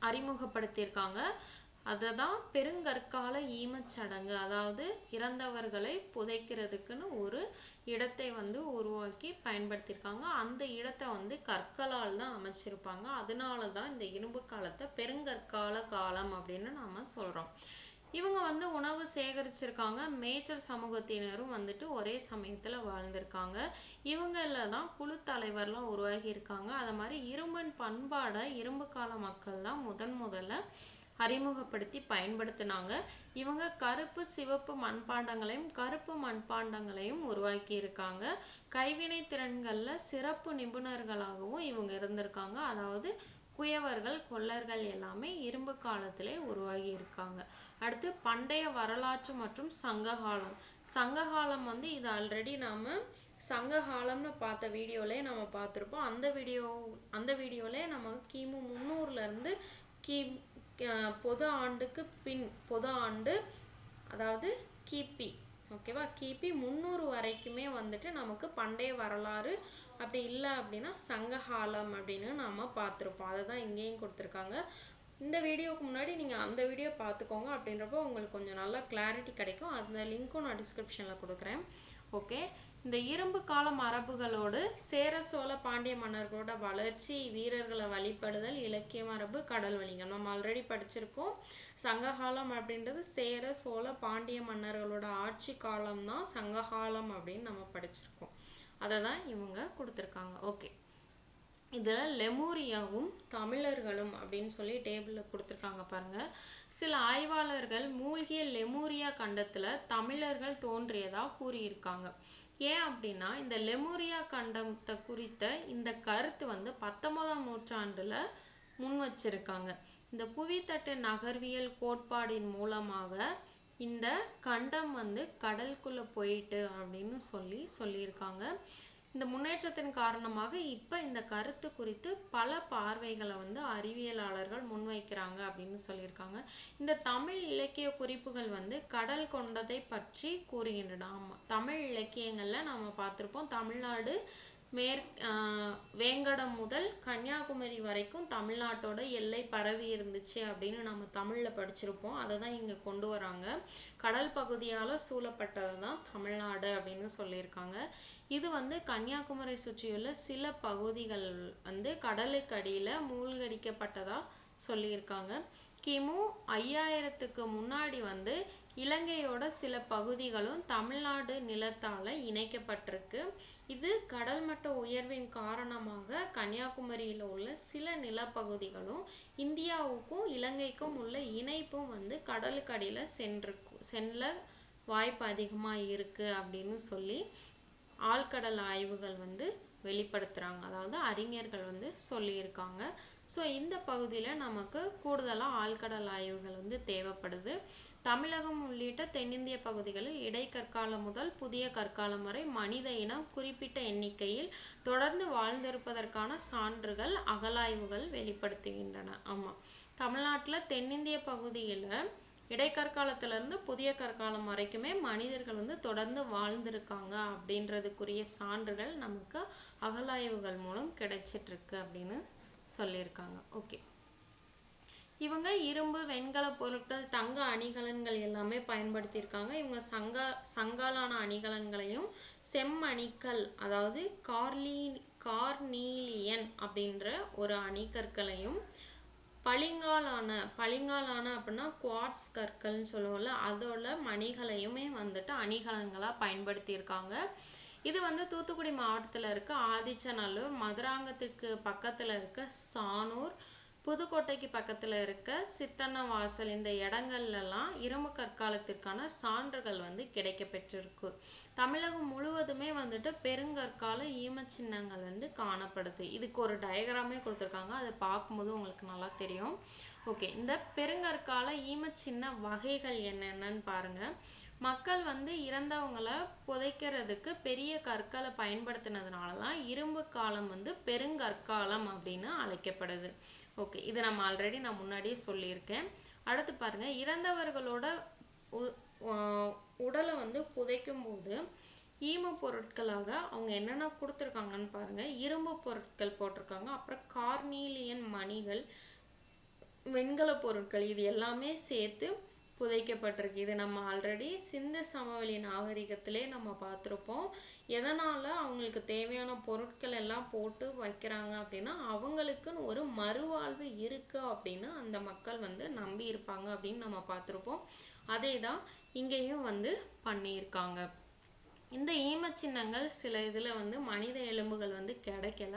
அறிமுகப்படுத்தியிருக்காங்க. அதை தான் பெருங்கற்கால ஈமச்சடங்கு, அதாவது இறந்தவர்களை புதைக்கிறதுக்குன்னு ஒரு இடத்தை வந்து உருவாக்கி பயன்படுத்தியிருக்காங்க. அந்த இடத்தை வந்து கற்களால் தான் அமைச்சிருப்பாங்க. அதனால தான் இந்த இரும்பு காலத்தை பெருங்கற்கால காலம் அப்படின்னு நாம சொல்றோம். இவங்க வந்து உணவு சேகரிச்சிருக்காங்க. மேய்ச்சல் சமூகத்தினரும் வந்துட்டு ஒரே சமயத்துல வாழ்ந்திருக்காங்க. இவங்கள தான் குழு தலைவர்லாம் உருவாகி இருக்காங்க. அது மாதிரி இரும்பின் பண்பாடை இரும்பு கால மக்கள் தான் முதல்ல அறிமுகப்படுத்தி பயன்படுத்தினாங்க. இவங்க கருப்பு, சிவப்பு மண்பாண்டங்களையும் உருவாக்கி இருக்காங்க. கைவினை திறன்கள்ல சிறப்பு நிபுணர்களாகவும் இவங்க இருந்திருக்காங்க. அதாவது குயவர்கள், கொல்லர்கள் எல்லாமே இரும்பு காலத்திலே உருவாகி இருக்காங்க. அடுத்து பண்டைய வரலாற்று மற்றும் சங்ககாலம். சங்ககாலம் வந்து இது ஆல்ரெடி நாம சங்ககாலம்னு பார்த்த வீடியோலே நம்ம பார்த்துருப்போம். அந்த வீடியோலே நம்ம கிமு 300ல இருந்து கி பொது ஆண்டுக்கு பின் பொது ஆண்டு அதாவது கிபி ஓகேவா, கிபி 300 வரைக்குமே வந்துட்டு நமக்கு பண்டைய வரலாறு, அப்படி இல்லை அப்படின்னா சங்ககாலம் அப்படின்னு நாம பார்த்துருப்போம். அதை தான் இங்கேயும் கொடுத்துருக்காங்க. இந்த வீடியோவுக்கு முன்னாடி நீங்கள் அந்த வீடியோ பார்த்துக்கோங்க. அப்படின்றப்போ உங்களுக்கு கொஞ்சம் நல்லா கிளாரிட்டி கிடைக்கும். அந்த லிங்க்கும் நான் டிஸ்கிரிப்ஷனில் கொடுக்குறேன். ஓகே, இந்த இரும்பு கால மரபுகளோடு சேர சோழ பாண்டிய மன்னர்களோட வளர்ச்சி, வீரர்களை வழிபடுதல், இலக்கிய மரபு, கடல் வணிகம் நம்ம ஆல்ரெடி படிச்சிருக்கோம். சங்ககாலம் அப்படின்றது சேர சோழ பாண்டிய மன்னர்களோட ஆட்சி காலம் தான் சங்ககாலம் அப்படின்னு நம்ம படிச்சிருக்கோம். அதை தான் இவங்க கொடுத்துருக்காங்க. ஓகே, இதில் லெமூரியாவும் தமிழர்களும் அப்படின்னு சொல்லி டேபிளில் கொடுத்துருக்காங்க பாருங்க. சில ஆய்வாளர்கள் மூழ்கிய லெமூரியா கண்டத்தில் தமிழர்கள் தோன்றியதா கூறியிருக்காங்க. ஏன் அப்படின்னா இந்த லெமூரியா கண்டத்தை குறித்த இந்த கருத்து வந்து 19ஆம் நூற்றாண்டுல முன் வச்சிருக்காங்க. இந்த புவித்தட்டு நகர்வியல் கோட்பாடின் மூலமாக இந்த கண்டம் வந்து கடலுக்குள்ள போயிட்டு அப்படின்னு சொல்லியிருக்காங்க. இந்த முன்னேற்றத்தின் காரணமாக இப்போ இந்த கருத்து குறித்து பல பார்வைகளை வந்து அறிவியலாளர்கள் முன்வைக்கிறாங்க அப்படின்னு சொல்லியிருக்காங்க. இந்த தமிழ் இலக்கிய குறிப்புகள் வந்து கடல் கொண்டதை பற்றி கூறுகின்றன. ஆமாம், தமிழ் இலக்கியங்களில் நாம் பார்த்துருப்போம். தமிழ்நாடு வேங்கடம் முதல் கன்னியாகுமரி வரைக்கும் தமிழ்நாட்டோட எல்லை பரவி இருந்துச்சு அப்படின்னு நம்ம தமிழில் படிச்சிருப்போம். அதை தான் இங்கே கொண்டு வராங்க. கடல் பகுதியால் சூழப்பட்டது தான் தமிழ்நாடு அப்படின்னு சொல்லியிருக்காங்க. இது வந்து கன்னியாகுமரி சுற்றியுள்ள சில பகுதிகள் வந்து கடலுக்கு அடியில் மூழ்கடிக்கப்பட்டதா சொல்லியிருக்காங்க. கிமு 5000க்கு முன்னாடி வந்து இலங்கையோட சில பகுதிகளும் தமிழ்நாடு நிலத்தால் இணைக்கப்பட்டிருக்கு. இது கடல் மட்ட உயர்வின் காரணமாக கன்னியாகுமரியில் உள்ள சில நிலப்பகுதிகளும் இந்தியாவுக்கும் இலங்கைக்கும் உள்ள இணைப்பும் வந்து கடலுக்கு அடியில் செல்ல வாய்ப்பு அதிகமாக இருக்குது அப்படின்னு சொல்லி ஆழ்கடல் ஆய்வுகள் வந்து வெளிப்படுத்துகிறாங்க. அதாவது அறிஞர்கள் வந்து சொல்லியிருக்காங்க. ஸோ இந்த பகுதியில் நமக்கு கூடுதலாக ஆழ்கடல் ஆய்வுகள் வந்து தேவைப்படுது. தமிழகம் உள்ளிட்ட தென்னிந்திய பகுதிகளில் இடைக்கற்காலம் முதல் புதிய கற்காலம் வரை மனித இனம் குறிப்பிட்ட எண்ணிக்கையில் தொடர்ந்து வாழ்ந்திருப்பதற்கான சான்றுகள் அகழாய்வுகள் வெளிப்படுத்துகின்றன. ஆமாம், தமிழ்நாட்டில் தென்னிந்திய பகுதியில் இடைக்கற்காலத்திலிருந்து புதிய கற்காலம் வரைக்குமே மனிதர்கள் வந்து தொடர்ந்து வாழ்ந்திருக்காங்க அப்படின்றதுக்குரிய சான்றுகள் நமக்கு அகழாய்வுகள் மூலம் கிடைச்சிட்ருக்கு அப்படின்னு சொல்லியிருக்காங்க. ஓகே, இவங்க இரும்பு, வெண்கல பொருட்கள், தங்க அணிகலன்கள் எல்லாமே பயன்படுத்தியிருக்காங்க. இவங்க சங்காலான அணிகலன்களையும் செம்மணிக்கல் அதாவது கார்னீலியன் அப்படின்ற ஒரு அணிகற்களையும் பளிங்காலான அப்படின்னா குவார்ட்ஸ் கற்கள்னு சொல்லுவோம்ல, அதோட மணிகளையுமே வந்துட்டு அணிகலன்களாக பயன்படுத்தியிருக்காங்க. இது வந்து தூத்துக்குடி மாவட்டத்தில் இருக்க ஆதிச்சநல்லூர், மதுராங்கத்திற்கு பக்கத்தில் இருக்க சானூர், புதுக்கோட்டைக்கு பக்கத்தில் இருக்க சித்தன்னவாசல் இந்த இடங்கள்லாம் இரும்பு கற்காலத்திற்கான சான்றுகள் வந்து கிடைக்க பெற்றிருக்கு. தமிழகம் முழுவதுமே வந்துட்டு பெருங்கற்கால ஈமச்சின்னங்கள் வந்து காணப்படுது. இதுக்கு ஒரு டயக்ராமே கொடுத்துருக்காங்க, அதை பார்க்கும்போது உங்களுக்கு நல்லா தெரியும். ஓகே, இந்த பெருங்கற்கால ஈமச்சின்ன வகைகள் என்னென்னு பாருங்க. மக்கள் வந்து இறந்தவங்களை புதைக்கிறதுக்கு பெரிய கற்களை பயன்படுத்தினதுனால தான் இரும்பு காலம் வந்து பெருங்கற்காலம் அப்படின்னு அழைக்கப்படுது. ஓகே, இது நம்ம ஆல்ரெடி நான் முன்னாடியே சொல்லியிருக்கேன். அடுத்து பாருங்க, இறந்தவர்களோட உடலை வந்து புதைக்கும் போது ஈம பொருட்களாக அவங்க என்னென்ன கொடுத்துருக்காங்கன்னு பாருங்க. இரும்பு பொருட்கள் போட்டிருக்காங்க, அப்புறம் கார்னீலியன் மணிகள், வெண்கல பொருட்கள், இது எல்லாமே சேர்த்து புதைக்கப்பட்டிருக்கு. இது நம்ம ஆல்ரெடி சிந்து சமவெளி நாகரிகத்திலே நம்ம பார்த்துருப்போம். எதனால் அவங்களுக்கு தேவையான பொருட்கள் எல்லாம் போட்டு வைக்கிறாங்க அப்படின்னா அவங்களுக்குன்னு ஒரு மறுவாழ்வு இருக்கு அப்படின்னு அந்த மக்கள் வந்து நம்பி இருப்பாங்க அப்படின்னு நம்ம பார்த்துருப்போம். அதே தான் இங்கேயும் வந்து பண்ணியிருக்காங்க. இந்த ஈமச்சின்னங்கள் சில இதில் வந்து மனித எலும்புகள் வந்து கிடைக்கல,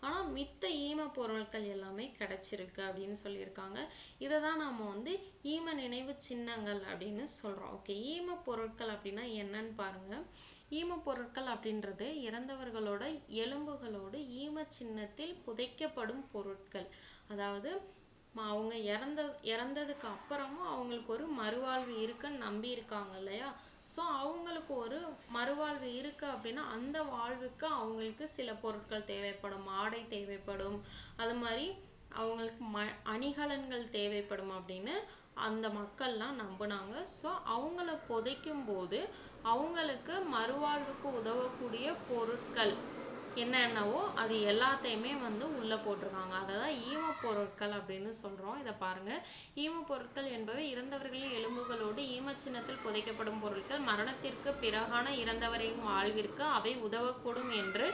ஆனால் மித்த ஈம பொருட்கள் எல்லாமே கிடைச்சிருக்கு அப்படின்னு சொல்லியிருக்காங்க. இதை தான் நாம் வந்து ஈம நினைவு சின்னங்கள் அப்படின்னு சொல்கிறோம். ஓகே, ஈம பொருட்கள் அப்படின்னா என்னன்னு பாருங்கள். ஈம பொருட்கள் அப்படின்றது இறந்தவர்களோட எலும்புகளோடு ஈம சின்னத்தில் புதைக்கப்படும் பொருட்கள். அதாவது அவங்க இறந்ததுக்கு அப்புறமும் அவங்களுக்கு ஒரு மறுவாழ்வு இருக்குன்னு நம்பி இருக்காங்க இல்லையா, ஸோ அவங்களுக்கு ஒரு மறுவாழ்வு இருக்குது அப்படின்னா அந்த வாழ்வுக்கு அவங்களுக்கு சில பொருட்கள் தேவைப்படும், ஆடை தேவைப்படும், அது மாதிரி அவங்களுக்கு அணிகலன்கள் தேவைப்படும் அப்படின்னு அந்த மக்கள்லாம் நம்பினாங்க. ஸோ அவங்கள புதைக்கும் போது அவங்களுக்கு மறுவாழ்வுக்கு உதவக்கூடிய பொருட்கள் என்னென்னவோ அது எல்லாத்தையுமே வந்து உள்ளே போட்டிருக்காங்க. அதை தான் ஈமப் பொருட்கள் அப்படின்னு சொல்கிறோம். இதை பாருங்கள். ஈமப் பொருட்கள் என்பவை இறந்தவர்களின் எலும்புகளோடு ஈமச் சின்னத்தில் புதைக்கப்படும் பொருட்கள். மரணத்திற்கு பிறகான இறந்தவரின் வாழ்விற்கு அவை உதவக்கூடும் என்று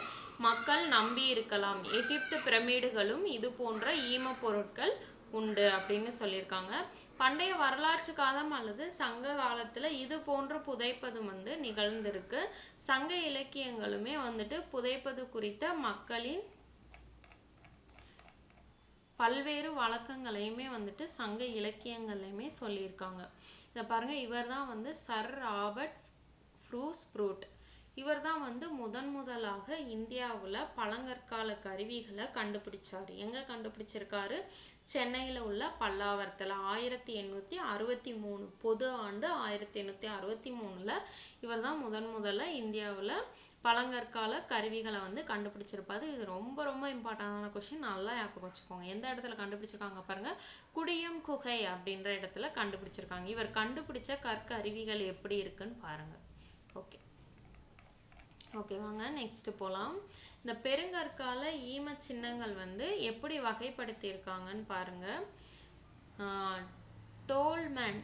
மக்கள் நம்பியிருக்கலாம். எகிப்து பிரமிடுகளும் இது போன்ற ஈமப் பொருட்கள் உண்டு அப்படின்னு சொல்லியிருக்காங்க. பண்டைய வரலாற்று காலம் அல்லது சங்க காலத்துல இது போன்ற புதைப்பது வந்து நிகழ்ந்திருக்கு. சங்க இலக்கியங்களுமே வந்துட்டு புதைப்பது குறித்த மக்களின் பல்வேறு வழக்கங்களையுமே வந்துட்டு சங்க இலக்கியங்கள்லையுமே சொல்லியிருக்காங்க. இதை பாருங்க. இவர் தான் வந்து சர் ராபர்ட் ப்ரூஸ். இவர் தான் வந்து முதலாக இந்தியாவில் பழங்கற்கால கருவிகளை கண்டுபிடிச்சாரு. எங்கே கண்டுபிடிச்சிருக்காரு? சென்னையில் உள்ள பல்லாவரத்தில் 1863 பொது ஆண்டு 1863 இவர் தான் முதல்ல இந்தியாவில் பழங்கற்கால கருவிகளை வந்து கண்டுபிடிச்சிருப்பாரு. இது ரொம்ப ரொம்ப இம்பார்ட்டண்டான கொஸ்டின். நல்லா ஞாபகம் வச்சுக்கோங்க. எந்த இடத்துல கண்டுபிடிச்சிருக்காங்க பாருங்க. குடியம் குகை அப்படின்ற இடத்துல கண்டுபிடிச்சிருக்காங்க. இவர் கண்டுபிடிச்ச கற்கருவிகள் எப்படி இருக்குன்னு பாருங்க. ஓகே வாங்க நெக்ஸ்ட் போகலாம். இந்த பெருங்கற்கால ஈம சின்னங்கள் வந்து எப்படி வகைப்படுத்தியிருக்காங்கன்னு பாருங்க. டோல்மேன்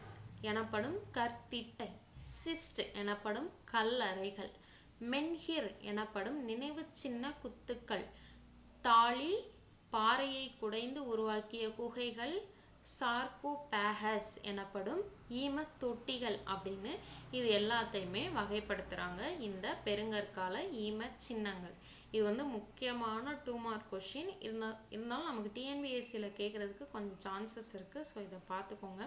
எனப்படும் கற்திட்டை, சிஸ்ட் எனப்படும் கல்லறைகள், மென்ஹிர் எனப்படும் நினைவு சின்ன குத்துக்கள், தாளி பாறையை குடைந்து உருவாக்கிய குகைகள், சார்கோபாகஸ் எனப்படும் ஈம தொட்டிகள் அப்படின்னு இது எல்லாத்தையுமே வகைப்படுத்துறாங்க இந்த பெருங்கற்கால ஈம சின்னங்கள். இது வந்து முக்கியமான 2 மார்க் கொஸ்டின். இருந்தாலும் நமக்கு டிஎன்பிஎஸ்சியில் கேட்கறதுக்கு கொஞ்சம் சான்சஸ் இருக்கு. ஸோ இதை பார்த்துக்கோங்க.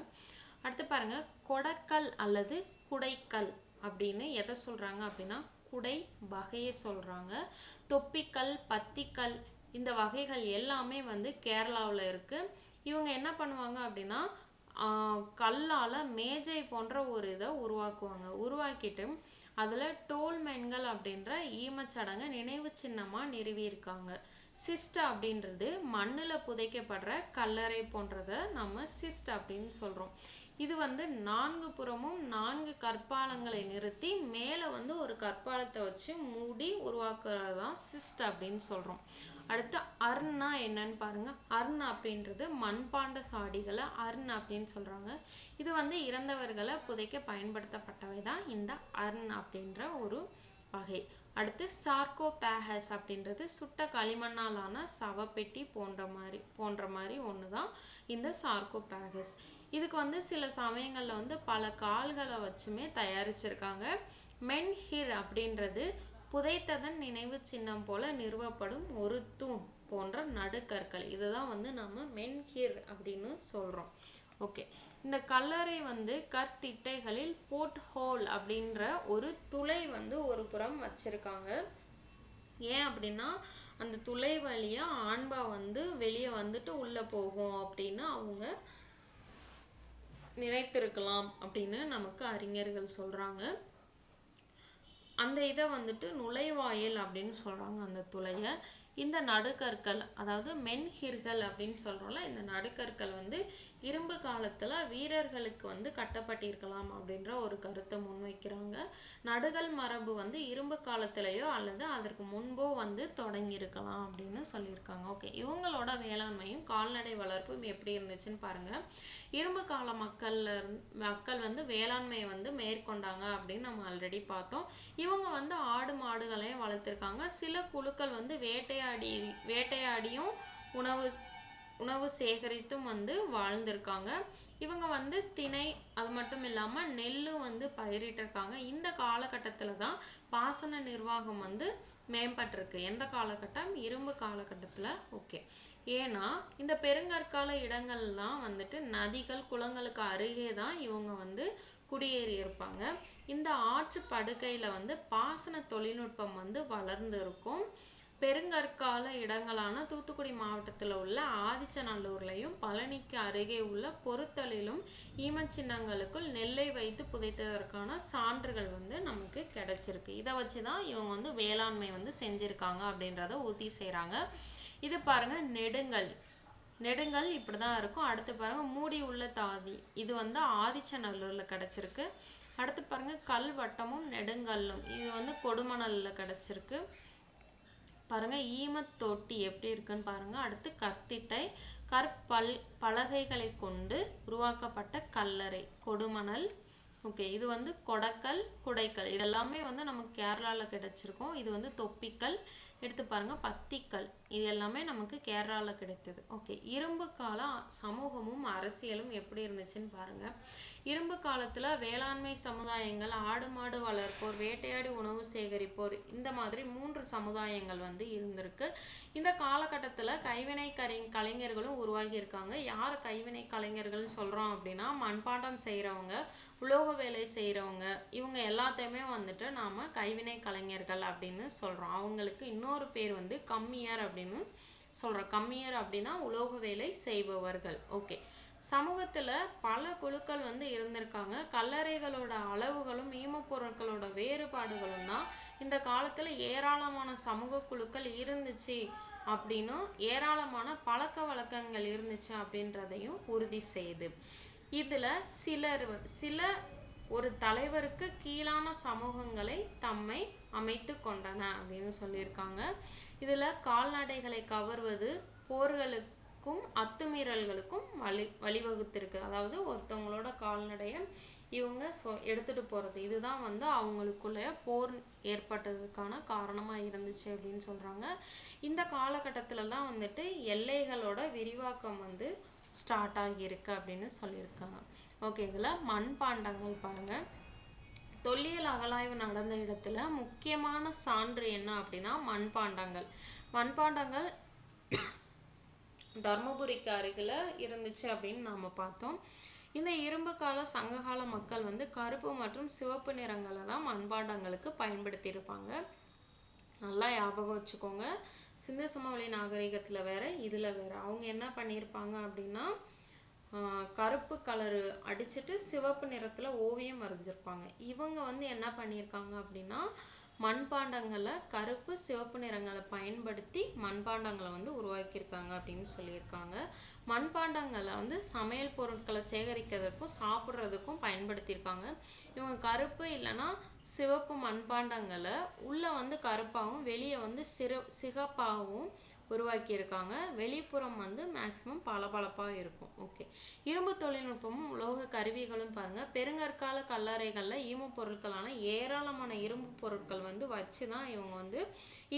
அடுத்து பாருங்க. கொடக்கல் அல்லது குடைக்கல் அப்படின்னு எதை சொல்றாங்க அப்படின்னா குடை வகையை சொல்றாங்க. தொப்பிக்கல், பத்திக்கல் இந்த வகைகள் எல்லாமே வந்து கேரளாவில் இருக்கு. இவங்க என்ன பண்ணுவாங்க அப்படின்னா கல்லால் மேஜை போன்ற ஒரு இதை உருவாக்கிட்டு அதில் டோல்மென்கள் அப்படின்ற ஈமச்சடங்கை நினைவு சின்னமாக நிறுவியிருக்காங்க. சிஸ்ட் அப்படின்றது மண்ணில் புதைக்கப்படுற கல்லறை போன்றதை நம்ம சிஸ்ட் அப்படின்னு சொல்கிறோம். இது வந்து 4 புறமும் 4 கற்பாலங்களை நிறுத்தி மேலே வந்து ஒரு கற்பாலத்தை வச்சு மூடி உருவாக்குறது தான் சிஸ்ட் அப்படின்னு சொல்கிறோம். அடுத்து அர்னா என்னன்னு பாருங்க. அர்ன் அப்படின்றது மண்பாண்ட சாடிகளை அர்ன் அப்படின்னு சொல்றாங்க. இது வந்து இறந்தவர்களை புதைக்க பயன்படுத்தப்பட்டவை தான் இந்த அர்ன் அப்படின்ற ஒரு வகை. அடுத்து சார்கோபாகஸ் அப்படின்றது சுட்ட களிமண்ணாலான சவப்பெட்டி போன்ற மாதிரி ஒன்று தான் இந்த சார்கோபாகஸ். இதுக்கு வந்து சில சமயங்களில் வந்து பல கால்களை வச்சுமே தயாரிச்சிருக்காங்க. மென்ஹிர் அப்படின்றது புதைத்ததன் நினைவு சின்னம் போல நிறுவப்படும் ஒரு தூண் போன்ற நடுக்கற்கள். இதுதான் வந்து நம்ம மென்ஹிர் அப்படின்னு சொல்றோம். ஓகே. இந்த கல்லறை வந்து கற்திட்டைகளில் போர்ட் ஹோல் அப்படின்ற ஒரு துளை வந்து ஒரு புறம் வச்சிருக்காங்க. ஏன் அப்படின்னா அந்த துளை வழியா ஆண்பா வந்து வெளியே வந்துட்டு உள்ள போகும் அப்படின்னு அவங்க நினைத்திருக்கலாம் அப்படின்னு நமக்கு அறிஞர்கள் சொல்றாங்க. அந்த இதை வந்துட்டு நுழைவாயில் அப்படின்னு சொல்றாங்க அந்த துளைய. இந்த நடுக்கற்கள் அதாவது மென்ஹிர்கள் அப்படின்னு சொல்றோம்ல, இந்த நடுக்கற்கள் வந்து இரும்பு காலத்துல வீரர்களுக்கு வந்து கட்டப்பட்டிருக்கலாம் அப்படின்ற ஒரு கருத்தை முன்வைக்கிறாங்க. நடுகல் மரபு வந்து இரும்பு காலத்திலேயோ அல்லது அதற்கு முன்போ வந்து தொடங்கி இருக்கலாம் அப்படின்னு சொல்லியிருக்காங்க. ஓகே. இவங்களோட வேளாண்மையும் கால்நடை வளர்ப்பும் எப்படி இருந்துச்சுன்னு பாருங்க. இரும்பு கால மக்கள் வந்து வேளாண்மையை வந்து மேற்கொண்டாங்க அப்படின்னு நம்ம ஆல்ரெடி பார்த்தோம். இவங்க வந்து ஆடு மாடுகளையும் வளர்த்திருக்காங்க. சில குழுக்கள் வந்து வேட்டையாடியும் உணவு சேகரித்தும் வந்து வாழ்ந்திருக்காங்க. இவங்க வந்து திணை அது மட்டும் இல்லாம நெல்லும் வந்து பயிரிட்டிருக்காங்க. இந்த காலகட்டத்துல தான் பாசன நிர்வாகம் வந்து மேம்பட்டிருக்கு. எந்த காலகட்டம்? இரும்பு காலகட்டத்துல. ஓகே. ஏன்னா இந்த பெருங்கற்கால இடங்கள்லாம் வந்துட்டு நதிகள் குளங்களுக்கு அருகே தான் இவங்க வந்து குடியேறி இருப்பாங்க. இந்த ஆற்று படுகையில வந்து பாசன தொழில்நுட்பம் வந்து வளர்ந்து இருக்கும். பெருங்கற்கால இடங்களான தூத்துக்குடி மாவட்டத்தில் உள்ள ஆதிச்சநல்லூர்லையும் பழனிக்கு அருகே உள்ள பொருத்தலிலும் ஈமச்சின்னங்களுக்குள் நெல்லை வைத்து புதைத்ததற்கான சான்றுகள் வந்து நமக்கு கிடைச்சிருக்கு. இதை வச்சு தான் இவங்க வந்து வேளாண்மை வந்து செஞ்சுருக்காங்க அப்படின்றத உறுதி செய்கிறாங்க. இது பாருங்க நெடுங்கல் இப்படி தான் இருக்கும். அடுத்து பாருங்க மூடி உள்ள தாதி, இது வந்து ஆதிச்சநல்லூரில் கிடச்சிருக்கு. அடுத்து பாருங்க கல்வட்டமும் நெடுங்கல்லும், இது வந்து கொடுமணலில் கிடச்சிருக்கு. பாருங்க ஈமத்தொட்டி எப்படி இருக்குன்னு பாருங்க. அடுத்து கற்திட்டை, பலகைகளை கொண்டு உருவாக்கப்பட்ட கல்லறை, கொடுமணல். ஓகே, இது வந்து கொடக்கல், குடைக்கல், இதெல்லாமே வந்து நமக்கு கேரளாவில் கிடைச்சிருக்கும். இது வந்து தொப்பிக்கல். எடுத்து பாருங்க பத்திக்கல், இது எல்லாமே நமக்கு கேரளாவில் கிடைத்தது. ஓகே, இரும்பு கால சமூகமும் அரசியலும் எப்படி இருந்துச்சுன்னு பாருங்க. இரும்பு காலத்துல வேளாண்மை சமுதாயங்கள், ஆடு மாடு வளர்ப்போர், வேட்டையாடி உணவு சேகரிப்போர், இந்த மாதிரி 3 சமுதாயங்கள் வந்து இருந்திருக்கு. இந்த காலகட்டத்துல கைவினை கலைஞர்களும் உருவாகி இருக்காங்க. யார் கைவினை கலைஞர்கள் சொல்றோம் அப்படின்னா, மண்பாண்டம் செய்யறவங்க, உலோக வேலை செய்யறவங்க, இவங்க எல்லாத்தையுமே வந்துட்டு நாம கைவினை கலைஞர்கள் அப்படின்னு சொல்றோம். அவங்களுக்கு இன்னொரு பேர் வந்து கம்மியர் அப்படின்னு சொல்றோம். கம்மியர் அப்படின்னா உலோக வேலை செய்பவர்கள். ஓகே, சமூகத்துல பல குழுக்கள் வந்து இருந்திருக்காங்க. கல்லறைகளோட அளவுகளும் ஈமப்பொருட்களோட வேறுபாடுகளும் தான் இந்த காலத்துல ஏராளமான சமூக குழுக்கள் இருந்துச்சு அப்படின்னும், ஏராளமான பழக்க வழக்கங்கள் இருந்துச்சு அப்படின்றதையும் உறுதி செய்யுது. இதுல சில ஒரு தலைவருக்கு கீழான சமூகங்களை தம்மை அமைத்து கொண்டன அப்படின்னு சொல்லியிருக்காங்க. இதுல கால்நடைகளை கவர்வது போர்களுக்கும் அத்துமீறல்களுக்கும் வழிவகுத்திருக்கு. அதாவது ஒருத்தவங்களோட கால்நடைய இவங்க எடுத்துட்டு போறது, இதுதான் வந்து அவங்களுக்குள்ள போர் ஏற்பட்டதுக்கான காரணமா இருந்துச்சு அப்படின்னு சொல்றாங்க. இந்த காலகட்டத்துல தான் வந்துட்டு எல்லைகளோட விரிவாக்கம் வந்து ஸ்டார்ட் ஆகியிருக்கு அப்படின்னு சொல்லியிருக்காங்க. ஓகே, இதுல மண்பாண்டங்கள் பாருங்க. தொல்லியல் அகழாய்வு நடந்த இடத்துல முக்கியமான சான்று என்ன அப்படின்னா மண்பாண்டங்கள் தர்மபுரிக்கு அருகில இருந்துச்சு அப்படின்னு நாம பார்த்தோம். இந்த இரும்பு கால சங்ககால மக்கள் வந்து கருப்பு மற்றும் சிவப்பு நிறங்களை தான் மண்பாண்டங்களுக்கு பயன்படுத்தி இருப்பாங்க. நல்லா ஞாபகம் வச்சுக்கோங்க. சிந்து சமவெளி நாகரிகத்துல வேற, இதுல வேற. அவங்க என்ன பண்ணியிருப்பாங்க அப்படின்னா, கருப்பு கலரு அடிச்சுட்டு சிவப்பு நிறத்துல ஓவியம் வரைஞ்சிருப்பாங்க. இவங்க வந்து என்ன பண்ணியிருக்காங்க அப்படின்னா, மண்பாண்டங்களை கருப்பு சிவப்பு நிறங்களை பயன்படுத்தி மண்பாண்டங்களை வந்து உருவாக்கியிருக்காங்க அப்படின்னு சொல்லியிருக்காங்க. மண்பாண்டங்களை வந்து சமையல் பொருட்களை சேகரிக்கிறதுக்கும் சாப்பிட்றதுக்கும் பயன்படுத்தியிருக்காங்க. இவங்க கருப்பு இல்லைன்னா சிவப்பு மண்பாண்டங்களை உள்ள வந்து கருப்பாகவும் வெளியே வந்து சிகப்பாகவும் உருவாக்கியிருக்காங்க. வெளிப்புறம் வந்து மேக்சிமம் பளபளப்பாக இருக்கும். ஓகே, இரும்பு தொழில்நுட்பமும் உலோக கருவிகளும் பாருங்க. பெருங்கற்கால கல்லறைகளில் ஈம பொருட்களான ஏராளமான இரும்பு பொருட்கள் வந்து வச்சு தான் இவங்க வந்து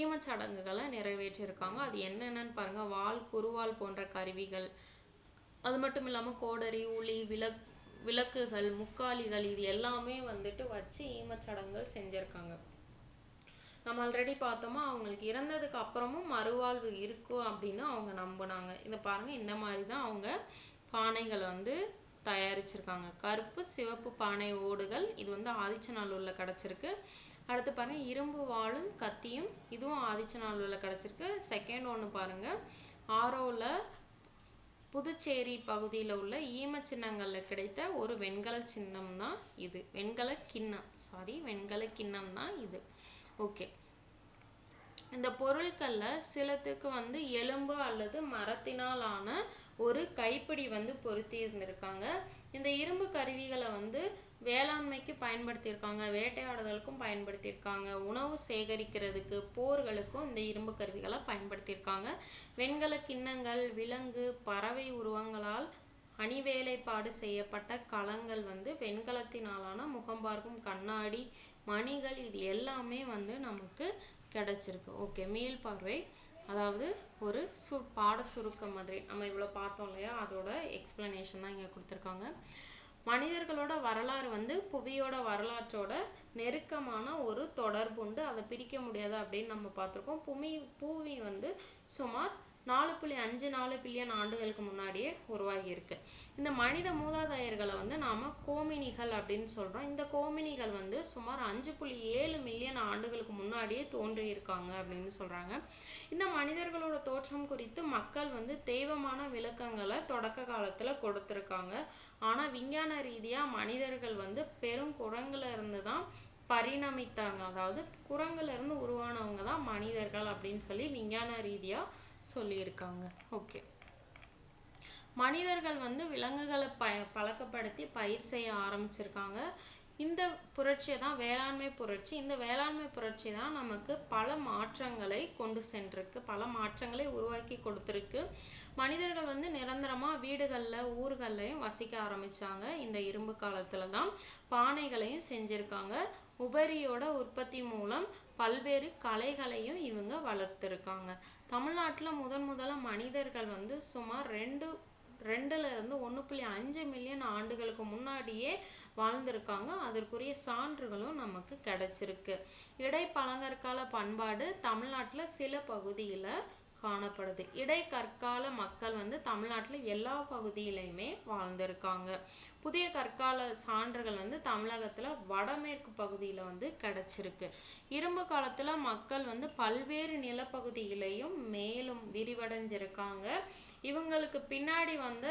ஈமச்சடங்குகளை நிறைவேற்றியிருக்காங்க. அது என்னென்னு பாருங்க. வாள், குறுவாள் போன்ற கருவிகள், அது மட்டும் இல்லாமல் கோடரி, உளி, விளக்குகள், முக்காலிகள், இது எல்லாமே வந்துட்டு வச்சு ஈமச்சடங்குகள் செஞ்சிருக்காங்க. நம்ம ஆல்ரெடி பார்த்தோமா, அவங்களுக்கு இறந்ததுக்கு அப்புறமும் மறுவாழ்வு இருக்கும் அப்படின்னு அவங்க நம்பினாங்க. இதை பாருங்க, இந்த மாதிரி தான் அவங்க பானைகளை வந்து தயாரிச்சிருக்காங்க. கருப்பு சிவப்பு பானை ஓடுகள், இது வந்து ஆதிச்சநல்லூர்ல கிடைச்சிருக்கு. அடுத்து பாருங்க இரும்பு வாளும் கத்தியும், இதுவும் ஆதிச்சநல்லூர்ல கிடைச்சிருக்கு. செகண்ட் ஒன்று பாருங்க, ஆரோவில் புதுச்சேரி பகுதியில் உள்ள ஈம சின்னங்களில் கிடைத்த ஒரு வெண்கல சின்னம் தான் இது. வெண்கல கிண்ணம் தான் இது. ஓகே, இந்த பொருட்கள்ல சிலத்துக்கு வந்து எலும்பு அல்லது மரத்தினால் ஆன ஒரு கைப்பிடி வந்து பொருத்தி இருந்திருக்காங்க. இந்த இரும்பு கருவிகளை வந்து வேளாண்மைக்கு பயன்படுத்தியிருக்காங்க, வேட்டையாடுதலுக்கும் பயன்படுத்தியிருக்காங்க, உணவு சேகரிக்கிறதுக்கு, போர்களுக்கும் இந்த இரும்பு கருவிகளை பயன்படுத்தியிருக்காங்க. வெண்கல கிண்ணங்கள், விலங்கு, பறவை உருவங்களால் அணிவேலைப்பாடு செய்யப்பட்ட களங்கள் வந்து வெண்கலத்தினாலான முகம் பார்க்கும் கண்ணாடி, மணிகள், இது எல்லாமே வந்து நமக்கு கிடைச்சிருக்கு. ஓகே, மீள் பார்வை, அதாவது ஒரு பாட சுருக்கம் மாதிரி நம்ம இவ்வளோ பார்த்தோம் இல்லையா, அதோட எக்ஸ்பிளனேஷன் தான் இங்கே கொடுத்துருக்காங்க. மனிதர்களோட வரலாறு வந்து புவியோட வரலாற்றோட நெருக்கமான ஒரு தொடர்புண்டு, அதை பிரிக்க முடியாது அப்படின்னு நம்ம பார்த்துருக்கோம். புவி வந்து சுமார் 4.54 பில்லியன் ஆண்டுகளுக்கு முன்னாடியே உருவாகி இருக்கு. இந்த மனித மூதாதையர்களை வந்து நாம கோமினிகள் அப்படின்னு சொல்றோம். இந்த கோமினிகள் வந்து சுமார் 5.7 மில்லியன் ஆண்டுகளுக்கு முன்னாடியே தோன்றி இருக்காங்க அப்படின்னு சொல்றாங்க. இந்த மனிதர்களோட தோற்றம் குறித்து மக்கள் வந்து தெய்வமான விளக்கங்களை தொடக்க காலத்துல கொடுத்திருக்காங்க. ஆனா விஞ்ஞான ரீதியா மனிதர்கள் வந்து பெரும் குரங்குல இருந்து தான் பரிணமித்தாங்க. அதாவது குரங்குல இருந்து உருவானவங்க தான் மனிதர்கள் அப்படின்னு சொல்லி விஞ்ஞான ரீதியா சொல்லியிருக்காங்க. ஓகே, மனிதர்கள் வந்து விலங்குகளை பழக்கப்படுத்தி பயிர் செய்ய ஆரம்பிச்சிருக்காங்க. இந்த புரட்சி தான் வேளாண்மை புரட்சி. இந்த வேளாண்மை புரட்சி தான் நமக்கு பல மாற்றங்களை கொண்டு சென்றிருக்கு, பல மாற்றங்களை உருவாக்கி கொடுத்துருக்கு. மனிதர்கள் வந்து நிரந்தரமா வீடுகள்ல ஊர்கள்லையும் வசிக்க ஆரம்பிச்சாங்க. இந்த இரும்பு காலத்துல தான் பானைகளையும் செஞ்சிருக்காங்க. உபரியோட உற்பத்தி மூலம் பல்வேறு கலைகளையும் இவங்க வளர்த்திருக்காங்க. தமிழ்நாட்டுல முதல்ல மனிதர்கள் வந்து சுமார் 2ல இருந்து 1.5 மில்லியன் ஆண்டுகளுக்கு முன்னாடியே வாழ்ந்திருக்காங்க. அதற்குரிய சான்றுகளும் நமக்கு கிடைச்சிருக்கு. இடைப்பழங்கற்கால பண்பாடு தமிழ்நாட்டுல சில பகுதியில காணப்படுது. இடைக்கற்கால மக்கள் வந்து தமிழ்நாட்டுல எல்லா பகுதியிலையுமே வாழ்ந்திருக்காங்க. புதிய கற்கால சான்றுகள் வந்து தமிழகத்துல வடமேற்கு பகுதியில வந்து கிடைச்சிருக்கு. இரும்பு காலத்துல மக்கள் வந்து பல்வேறு நிலப்பகுதியிலையும் மேலும் விரிவடைஞ்சிருக்காங்க. இவங்களுக்கு பின்னாடி வந்த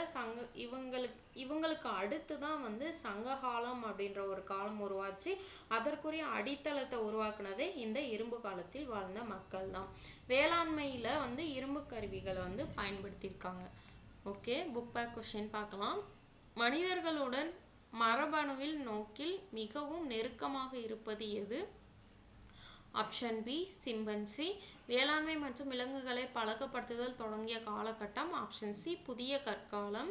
இவங்களுக்கு அடுத்துதான் வந்து சங்ககாலம் அப்படின்ற ஒரு காலம் உருவாச்சு. அதற்குரிய அடித்தளத்தை உருவாக்குனதே இந்த இரும்பு காலத்தில் வாழ்ந்த மக்கள் தான். வேளாண்மையில வந்து இரும்பு கருவிகளை வந்து பயன்படுத்தியிருக்காங்க. ஓகே, புக் பேக் கொஸ்டின் பார்க்கலாம். மனிதர்களுடன் மரபணுவில் நோக்கில் மிகவும் நெருக்கமாக இருப்பது எது? Option B chimpanzee. வேளாண்மை மற்றும் விலங்குகளை பழக்கப்படுத்துதல் தொடங்கிய காலகட்டம். ஆப்ஷன் சி புதிய கற்காலம்.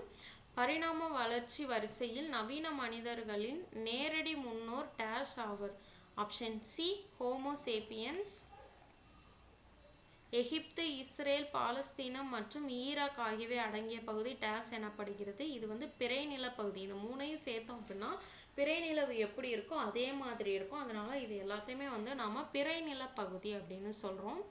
பரிணாம வளர்ச்சி வரிசையில் நவீன மனிதர்களின் நேரடி முன்னோர் டேஷ் ஆவர். Option C homo sapiens. Egypt, Israel, பாலஸ்தீனம் மற்றும் ஈராக் ஆகியவை அடங்கிய பகுதி டேஸ் எனப்படுகிறது. இது வந்து பிறை நிலப்பகுதி. இது மூணையும் சேர்த்தோம் அப்படின்னா பிறை நிலவு எப்படி இருக்கும் அதே மாதிரி இருக்கும். அதனால இது எல்லாத்தையுமே வந்து நாம பிறை நிலப்பகுதி அப்படின்னு சொல்றோம்.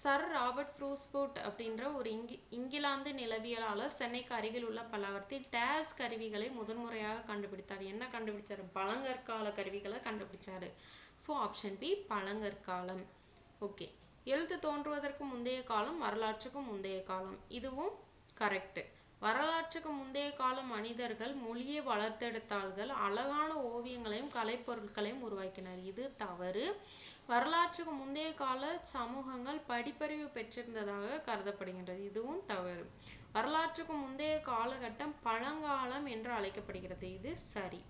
சர் ராபர்ட் ப்ரூஸ்புட் அப்படின்ற ஒரு இங்கிலாந்து நிலவியலாளர் சென்னைக்கு அருகில் உள்ள பல்லவரத்தில் டேஸ் கருவிகளை முதன்முறையாக கண்டுபிடித்தார். என்ன கண்டுபிடிச்சாரு? பழங்கற்கால கருவிகளை கண்டுபிடிச்சாரு. ஸோ ஆப்ஷன் பி பழங்கற்காலம். ஓகே, எழுத்து தோன்றுவதற்கு முந்தைய காலம், வரலாற்றுக்கு முந்தைய காலம். இதுவும் கரெக்ட். வரலாற்றுக்கு முந்தைய கால மனிதர்கள் மொழியை வளர்த்தெடுத்தார்கள், அழகான ஓவியங்களையும் கலைப்பொருட்களையும் உருவாக்கினர். இது தவறு. வரலாற்றுக்கு முந்தைய கால சமூகங்கள் படிப்பறிவு பெற்றிருந்ததாக கருதப்படுகின்றது. இதுவும் தவறு. வரலாற்றுக்கு முந்தைய காலகட்டம் பழங்காலம் என்று அழைக்கப்படுகிறது. இது சரி.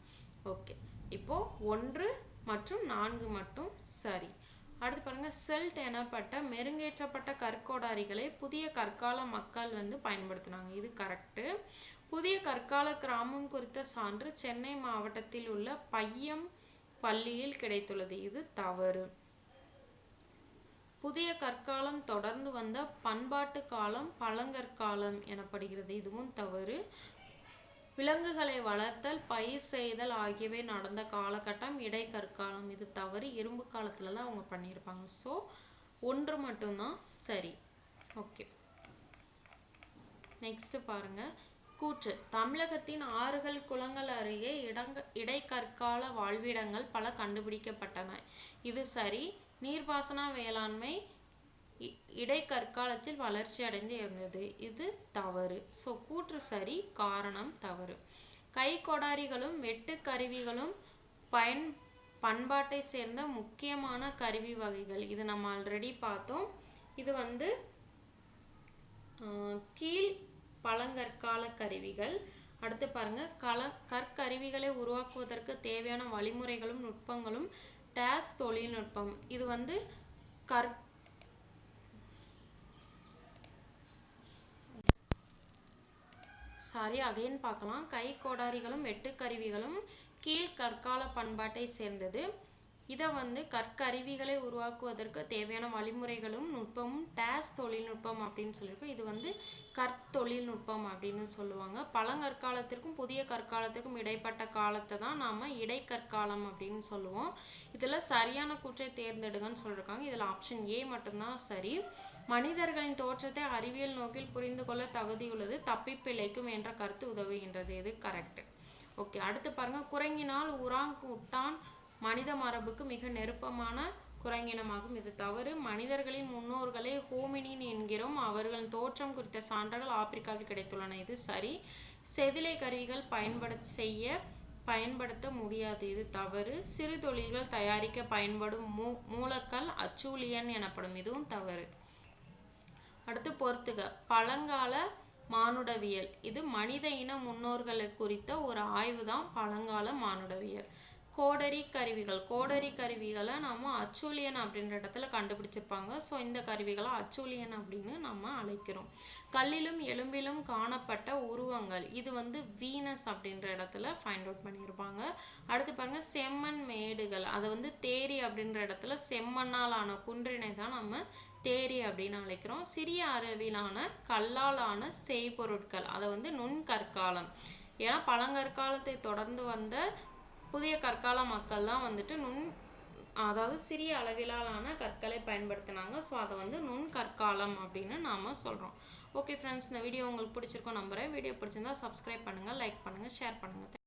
ஓகே, இப்போ 1 மற்றும் 4 மட்டும் சரி. அடுத்து பாருங்க, செல்ட் எனப்பட்ட மெருங்கேற்றப்பட்ட கற்கோடாரிகளை புதிய கற்கால மக்கள் வந்து பயன்படுத்தினாங்க. இது கரெக்டு. புதிய கற்கால கிராமம் குறித்த சான்று சென்னை மாவட்டத்தில் உள்ள பையம் பள்ளியில் கிடைத்துள்ளது. இது தவறு. புதிய கற்காலம் தொடர்ந்து வந்த பண்பாட்டு காலம் பழங்கற்காலம் எனப்படுகிறது. இதுவும் தவறு. விலங்குகளை வளர்த்தல், பயிர் செய்தல் ஆகியவை நடந்த காலகட்டம் இடைக்கற்காலம். இது தவறு. இரும்பு காலத்துல தான் அவங்க பண்ணியிருப்பாங்க. ஸோ 1 மட்டும்தான் சரி. ஓகே, நெக்ஸ்ட் பாருங்க. கூற்று: தமிழகத்தின் ஆறுகள் குளங்கள் அருகே இடைக்கற்கால வாழ்விடங்கள் பல கண்டுபிடிக்கப்பட்டன. இது சரி. நீர்ப்பாசன வேளாண்மை இடைக்கற்காலத்தில் வளர்ச்சி அடைந்து இருந்தது. இது தவறு. ஸோ கூற்று சரி, காரணம் தவறு. கை கொடாரிகளும் வெட்டு கருவிகளும் பண்பாட்டை சேர்ந்த முக்கியமான கருவி வகைகள். இது நம்ம ஆல்ரெடி பார்த்தோம். இது வந்து கீழ் பழங்கற்கால கருவிகள். அடுத்து பாருங்க, கற்கருவிகளை உருவாக்குவதற்கு தேவையான வழிமுறைகளும் நுட்பங்களும் டேஸ் தொழில்நுட்பம். இது வந்து பார்க்கலாம். கை கோடாரிகளும் வெட்டுக்கருவிகளும் கீழ் கற்கால பண்பாட்டை சேர்ந்தது. இதை வந்து கற்கருவிகளை உருவாக்குவதற்கு தேவையான வழிமுறைகளும் நுட்பமும் டேஸ் தொழில்நுட்பம் அப்படின்னு சொல்லியிருக்கோம். இது வந்து கற்தொழில்நுட்பம் அப்படின்னு சொல்லுவாங்க. பழங்கற்காலத்திற்கும் புதிய கற்காலத்திற்கும் இடைப்பட்ட காலத்தை தான் நாம் இடைக்கற்காலம் அப்படின்னு சொல்லுவோம். இதில் சரியான கூற்றை தேர்ந்தெடுங்கன்னு சொல்லியிருக்காங்க. இதில் ஆப்ஷன் ஏ மட்டும்தான் சரி. மனிதர்களின் தோற்றத்தை அறிவியல் நோக்கில் புரிந்து கொள்ள தகுதியுள்ளது, தப்பிப்பிழைக்கும் என்ற கருத்து உதவுகின்றது. இது கரெக்ட். ஓகே, அடுத்து பாருங்க. குரங்கினால் உராங்குட்டான் மனித மரபுக்கு மிக நெருக்கமான குரங்கினமாகும். இது தவறு. மனிதர்களின் முன்னோர்களை ஹோமினின் என்கிறோம். அவர்களின் தோற்றம் குறித்த சான்றுகள் ஆப்பிரிக்காவில் கிடைத்துள்ளன. இது சரி. செதிலை கருவிகள் பயன்படுத்த முடியாது. இது தவறு. சிறு தொழில்கள் தயாரிக்க பயன்படும் மூலக்கல் அச்சூலியன் எனப்படும். இதுவும் தவறு. அடுத்து பொறுத்துக. பழங்கால மானுடவியல். இது மனித இன முன்னோர்களை குறித்த ஒரு ஆய்வு தான் பழங்கால மானுடவியல். கோடரி கருவிகளை நம்ம அச்சூலியன் அப்படின்ற இடத்துல கண்டுபிடிச்சிருப்பாங்க. ஸோ இந்த கருவிகளை அச்சூலியன் அப்படின்னு நம்ம அழைக்கிறோம். கல்லிலும் எலும்பிலும் காணப்பட்ட உருவங்கள். இது வந்து வீனஸ் அப்படின்ற இடத்துல ஃபைண்ட் அவுட் பண்ணியிருப்பாங்க. அடுத்து பாருங்க, செம்மண் மேடுகள். அதை வந்து தேரி அப்படின்ற இடத்துல செம்மண்ணால் ஆன குன்றினை தான் நம்ம தேரி அப்படின்னு அழைக்கிறோம். சிறிய அளவிலான கல்லாலான செய்பொருட்கள். அதை வந்து நுண்கற்காலம். ஏன்னா பழங்கற்காலத்தை தொடர்ந்து வந்த புதிய கற்கால மக்கள் தான் வந்துட்டு அதாவது சிறிய அளவிலான கற்களை பயன்படுத்தினாங்க. ஸோ அதை வந்து நுண்கற்காலம் அப்படின்னு நாம சொல்றோம். ஓகே ஃப்ரெண்ட்ஸ், இந்த வீடியோ உங்களுக்கு பிடிச்சிருக்கோம் நம்புறேன். வீடியோ பிடிச்சிருந்தா சப்ஸ்கிரைப் பண்ணுங்க, லைக் பண்ணுங்க, ஷேர் பண்ணுங்க.